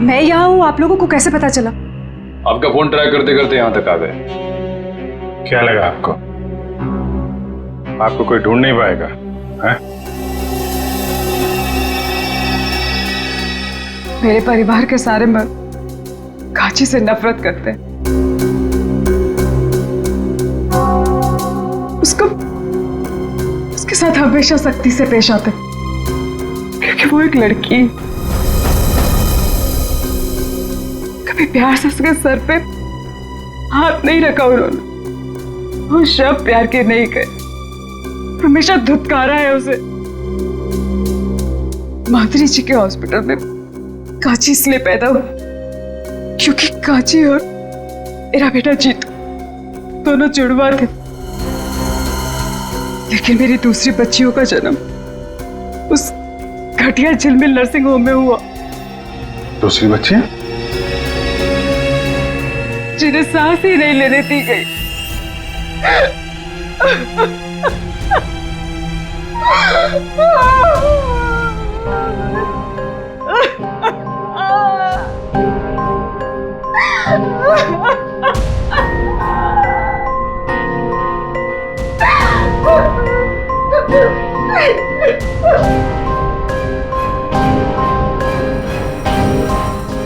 मैं यहाँ हूँ, आप लोगों को कैसे पता चला? आपका फोन ट्रैक करते करते यहाँ तक आ गए। क्या लगा आपको? आपको कोई ढूंढ नहीं पाएगा है? मेरे परिवार के सारे मर्द कांची से नफरत करते हैं। उसके साथ हमेशा सख्ती से पेश आते, क्योंकि वो एक लड़की। कभी प्यार से उसके सर पे हाथ नहीं रखा उन्होंने, वो शब्द प्यार के नहीं गए, हमेशा धुतकारा है उसे। माधुरी जी के हॉस्पिटल में कांची इसलिए पैदा हुई क्योंकि कांची और मेरा बेटा जीतू दोनों जुड़वा थे। लेकिन मेरी दूसरी बच्चियों का जन्म उस घटिया झिलमिल नर्सिंग होम में हुआ। दूसरी बच्ची जिन्हें सांस ही नहीं लेने दी गई।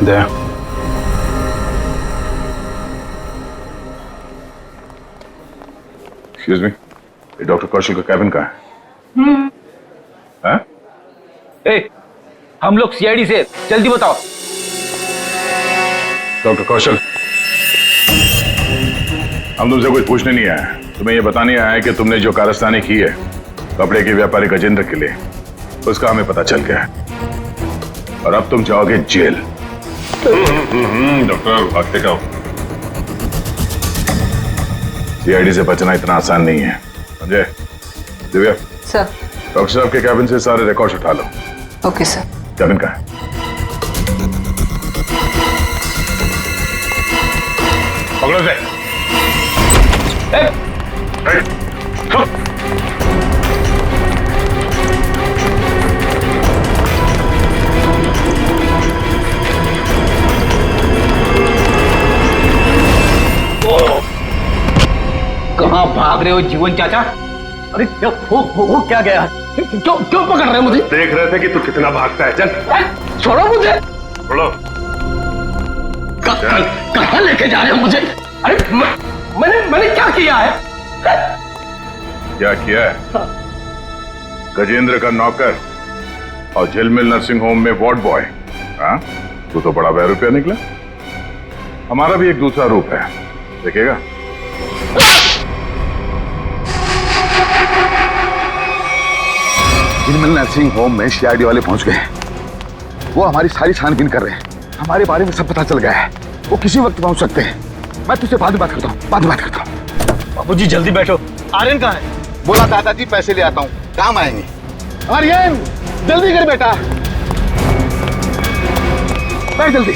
दया, एक्सक्यूज मी, डॉक्टर कौशल का कैबिन कहाँ है? हम लोग सीआईडी से, जल्दी बताओ। डॉक्टर कौशल, हम तुमसे कुछ पूछने नहीं आए, तुम्हें यह बताने आया है कि तुमने जो कारस्तानी की है कपड़े के व्यापारी गजेंद्र के लिए, उसका हमें पता चल गया है और अब तुम जाओगे जेल। डॉक्टर भागते का सीआईडी से बचना इतना आसान नहीं है, समझे? दिव्या सर। डॉक्टर साहब के कैबिन से सारे रिकॉर्ड्स उठा लो। Okay sir. कैबिन का है? पकड़ो से। कहाँ भाग रहे हो जीवन चाचा? अरे क्या हो क्या गया? क्यों पकड़ रहे हो मुझे? देख रहे थे कि तू कितना भागता है। चल छोड़ो मुझे। छोड़ो। कहाँ लेके जा रहे हो मुझे? अरे मैंने क्या किया है? क्या किया है? गजेंद्र का नौकर और झिलमिल नर्सिंग होम में वार्ड बॉय। हाँ, तू तो बड़ा बहरूपिया निकला। हमारा भी एक दूसरा रूप है, देखेगा? झिलमिल नर्सिंग होम में सीआईडी वाले पहुंच गए। वो हमारी सारी छानबीन कर रहे हैं। हमारे बारे में सब पता चल गया है। वो किसी वक्त पहुंच सकते हैं। मैं तुझसे बाद में बात करता हूँ, बाद में बात करता हूँ। बाबूजी जल्दी बैठो। आर्यन कहाँ है? बोला दादाजी पैसे ले आता हूँ, काम आएंगे। आर्यन जल्दी कर बेटा, बैठ जल्दी।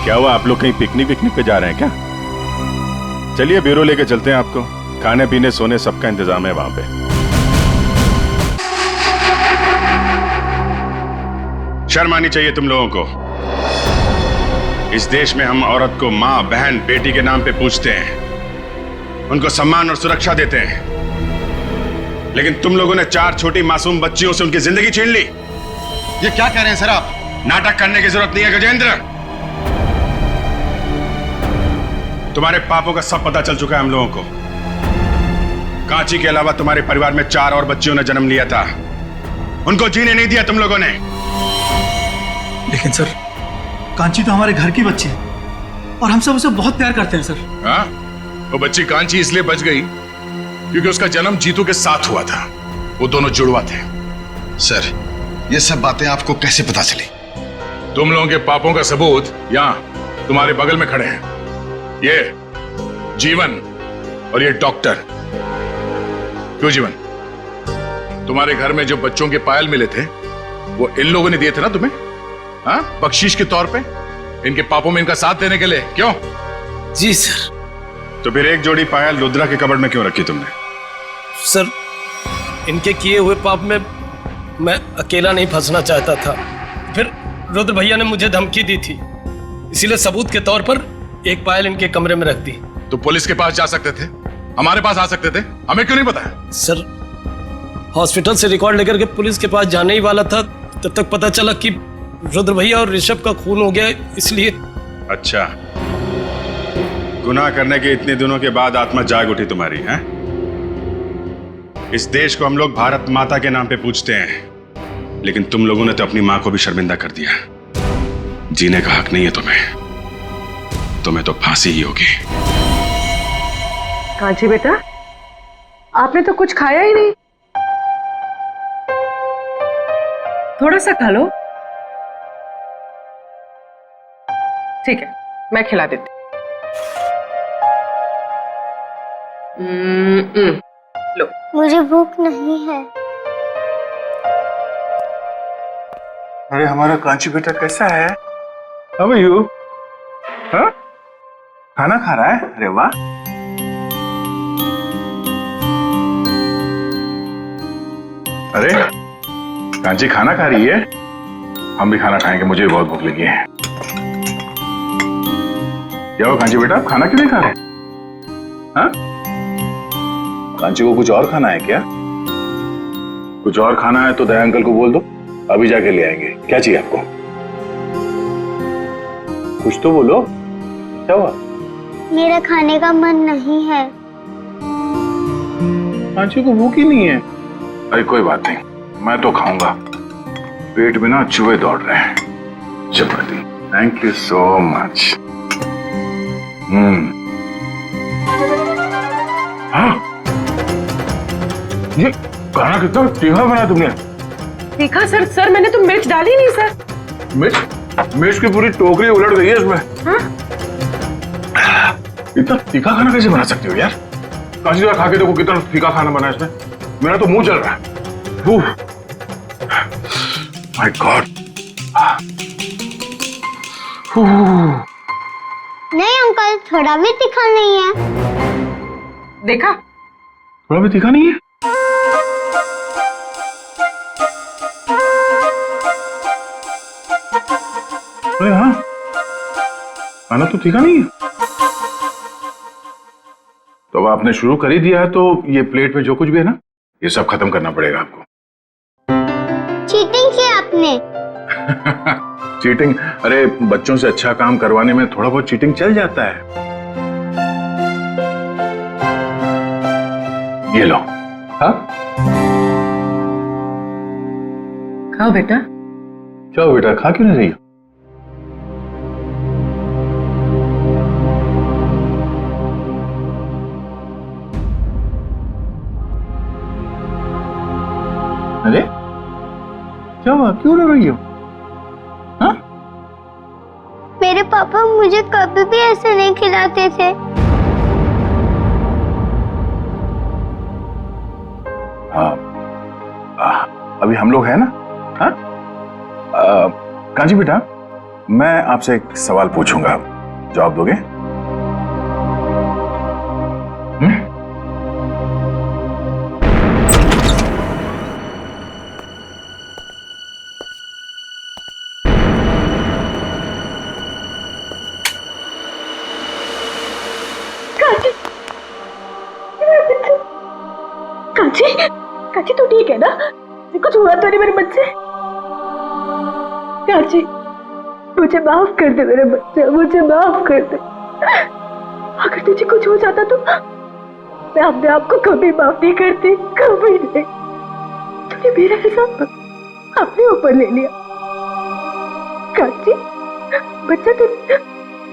क्या हुआ, आप लोग कहीं पिकनिक पे जा रहे हैं क्या? चलिए ब्यूरो लेके चलते हैं आपको। खाने पीने सोने सबका इंतजाम है वहां पे। शर्म आनी चाहिए तुम लोगों को। इस देश में हम औरत को माँ, बहन, बेटी के नाम पे पूछते हैं, उनको सम्मान और सुरक्षा देते हैं। लेकिन तुम लोगों ने 4 छोटी मासूम बच्चियों से उनकी जिंदगी छीन ली। ये क्या कह रहे हैं सर आप? नाटक करने की जरूरत नहीं है गजेंद्र। तुम्हारे पापों का सब पता चल चुका है हम लोगों को। कांची के अलावा तुम्हारे परिवार में 4 और बच्चियों ने जन्म लिया था। उनको जीने नहीं दिया तुम लोगों ने। लेकिन सर, कांची तो हमारे घर की बच्ची है और हम सब उसे बहुत प्यार करते हैं सर। हाँ, वो बच्ची कांची इसलिए बच गई क्योंकि उसका जन्म जीतू के साथ हुआ था। वो दोनों जुड़वा थे। सर, ये सब बातें आपको कैसे पता चली? तुम लोगों के पापों का सबूत यहाँ तुम्हारे बगल में खड़े हैं। ये जीवन और ये डॉक्टर। क्यों जीवन, तुम्हारे घर में जो बच्चों के पायल मिले थे वो इन लोगों ने दिए थे ना तुम्हें? हाँ, बख्शीश के तौर पे, इनके पापों में इनका साथ देने के लिए। क्यों? जी सर। तो फिर एक जोड़ी पायल रुद्रा के कबर्ड में क्यों रखी तुमने? सर, इनके किए हुए पाप में मैं अकेला नहीं फंसना चाहता था। फिर रुद्र भैया ने मुझे धमकी दी थी, इसीलिए सबूत के तौर पर एक पायल इनके कमरे में रख दी। तो पुलिस के पास जा सकते थे, हमारे पास आ सकते थे, हमें क्यों नहीं बताया? सर, हॉस्पिटल से रिकॉर्ड लेकर के पुलिस के पास जाने ही वाला था, तब तक पता चला कि रुद्र भैया और ऋषभ का खून हो गया, इसलिए। अच्छा, गुनाह करने के इतने दिनों के बाद आत्मा जाग उठी तुम्हारी, हैं? इस देश को हम लोग भारत माता के नाम पे पूछते हैं, लेकिन तुम लोगों ने तो अपनी मां को भी शर्मिंदा कर दिया। जीने का हक नहीं है तुम्हें तो फांसी ही होगी। कांची बेटा, आपने तो कुछ खाया ही नहीं। थोड़ा सा खा लो। ठीक है, मैं खिला देती। लो। मुझे भूख नहीं है। अरे हमारा कांची बेटा कैसा है? How are you? हाँ? खाना खा रहा है? अरे वाह। अरे कांची खाना खा रही है? हम भी खाना खाएंगे, मुझे भी बहुत भूख लगी है। क्या हुआ कांची बेटा, आप खाना क्यों नहीं खा रहे? हाँ? कांची को कुछ और खाना है क्या? कुछ और खाना है तो दया अंकल को बोल दो, अभी जाके ले आएंगे। क्या चाहिए आपको? कुछ तो बोलो, क्या हुआ? मेरा खाने का मन नहीं है। कांची को भूख ही नहीं है। अरे कोई बात नहीं, मैं तो खाऊंगा। पेट में ना चूहे दौड़ रहे हैं। चपाती, थैंक यू सो मच। हाँ, ये खाना कितना तीखा बना तुमने? तीखा सर? सर मैंने तो मिर्च डाली नहीं सर। मिर्च की पूरी टोकरी उलट गई है इसमें। हाँ? इतना तीखा खाना कैसे बना सकते हो यार? काशी जरा खा के देखो कितना तीखा खाना बना है इसमें। मेरा तो मुंह चल रहा है। My God. नहीं अंकल, थोड़ा भी तीखा नहीं है। देखा? थोड़ा भी तीखा नहीं है? अरे हाँ, खाना तो तीखा नहीं है। तो अब आपने शुरू कर ही दिया है तो ये प्लेट में जो कुछ भी है ना, ये सब खत्म करना पड़ेगा आपको। चीटिंग की आपने। चीटिंग? अरे बच्चों से अच्छा काम करवाने में थोड़ा बहुत चीटिंग चल जाता है। ये लो। हाँ, खाओ बेटा। क्या हो बेटा, खा क्यों नहीं रही हो? अरे क्या हुआ, क्यों रो रही हो? हाँ? मेरे पापा मुझे कभी भी ऐसे नहीं खिलाते थे। हाँ, अभी हम लोग हैं ना? हाँ? कांची बेटा, मैं आपसे एक सवाल पूछूंगा, जवाब दोगे? काची तू ठीक है ना? कुछ हुआ तो नहीं मेरे बच्चे? काची मुझे माफ कर दे मेरे बच्चे, मुझे माफ कर दे। अगर तुझे कुछ हो जाता तो मैं अपने आप को कभी माफ नहीं करती, कभी नहीं। तूने मेरा हिसाब अपने ऊपर ले लिया। काची बच्चा,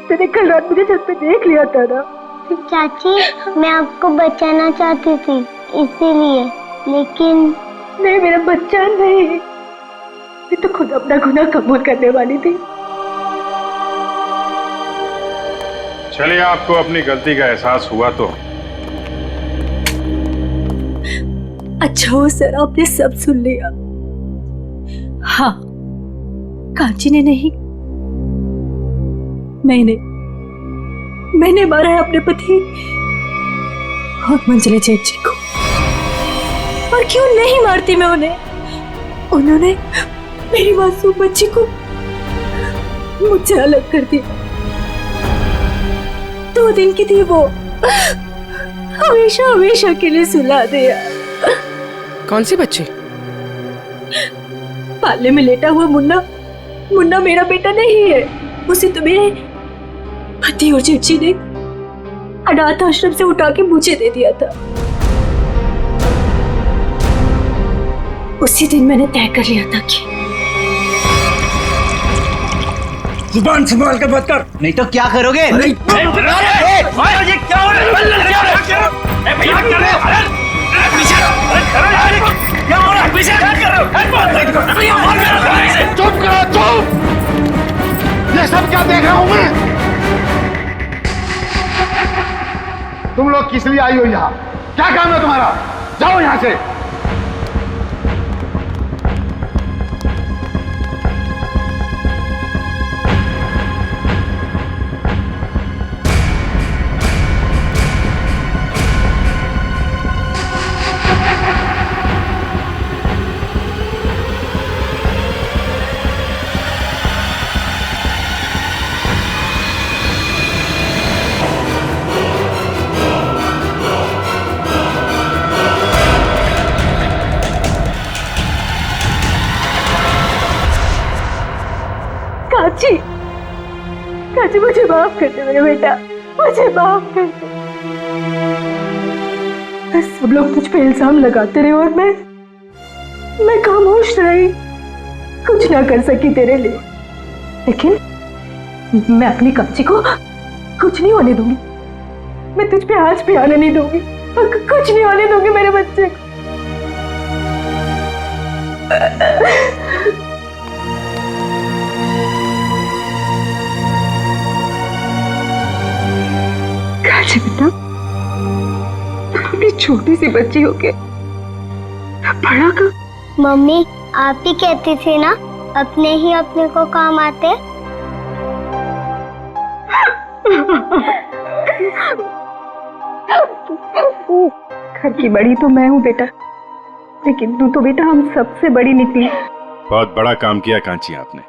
तूने कल रात मुझे छत पे देख लिया था ना? चाची मैं आपको बचाना चाहती थी इसीलिए, लेकिन नहीं मेरा बच्चा नहीं, मैं तो खुद अपना गुनाह कबूल करने वाली थी। चलिए, आपको अपनी गलती का एहसास हुआ तो अच्छा हो सर, आपने सब सुन लिया। हाँ, कांची ने नहीं, मैंने मारा है अपने पति और मंजली जेठ जी को। और क्यों नहीं मारती मैं उन्हें? उन्होंने मेरी मासूम बच्ची को मुझसे अलग कर दिया। 2 दिन की थी वो, हमेशा हमेशा के लिए सुला दिया। कौन सी बच्ची? पाले में लेटा हुआ मुन्ना मेरा बेटा नहीं है। उसे तो मेरे पति और जेठ जी ने अनाथ आश्रम से उठा के मुझे दे दिया था। उसी दिन मैंने तय कर लिया था कि जुबान संभाल कर बात कर, नहीं तो क्या करोगे? ये क्या हो रहा है? चुप करो, चुप! ये सब क्या देख रहा हूं मैं? तुम लोग किस लिए आई हो यहाँ? क्या काम है तुम्हारा? जाओ यहाँ से। काची मुझे माफ कर दे मेरे बेटा, मुझे माफ कर दे। सब लोग तुझ पे इल्जाम लगाते रहे और मैं खामोश रही, कुछ ना कर सकी तेरे लिए। लेकिन मैं अपनी काची को कुछ नहीं होने दूंगी। मैं तुझ पे आज भी आने नहीं दूंगी, कुछ नहीं होने दूंगी मेरे बच्चे को। काची बेटा, अपनी छोटी सी बच्ची होके बड़ा का। मम्मी आप ही कहती थी ना, अपने ही अपने को काम आते। घर की बड़ी तो मैं हूँ बेटा, लेकिन तू तो बेटा हम सबसे बड़ी निकली। बहुत बड़ा काम किया कांची आपने।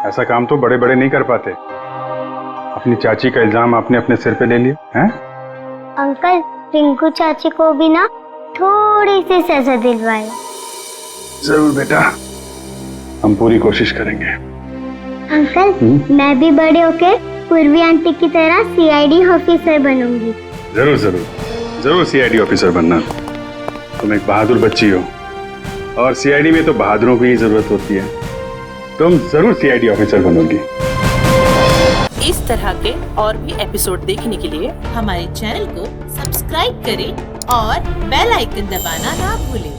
ऐसा काम तो बड़े बड़े नहीं कर पाते। अपनी चाची का इल्जाम आपने अपने सिर पे ले लिया हैं? अंकल रिंकू चाची को भी ना थोड़ी सी सजा दिलवाए। जरूर बेटा, हम पूरी कोशिश करेंगे। अंकल मैं भी बड़े होके पूर्वी आंटी की तरह सीआईडी ऑफिसर बनूंगी। जरूर जरूर जरूर सीआईडी ऑफिसर बनना। तुम एक बहादुर बच्ची हो और सीआईडी में तो बहादुरों की ही जरूरत होती है। तुम जरूर सीआईडी ऑफिसर बनोगी। इस तरह के और भी एपिसोड देखने के लिए हमारे चैनल को सब्सक्राइब करें और बेल आइकन दबाना ना भूलें।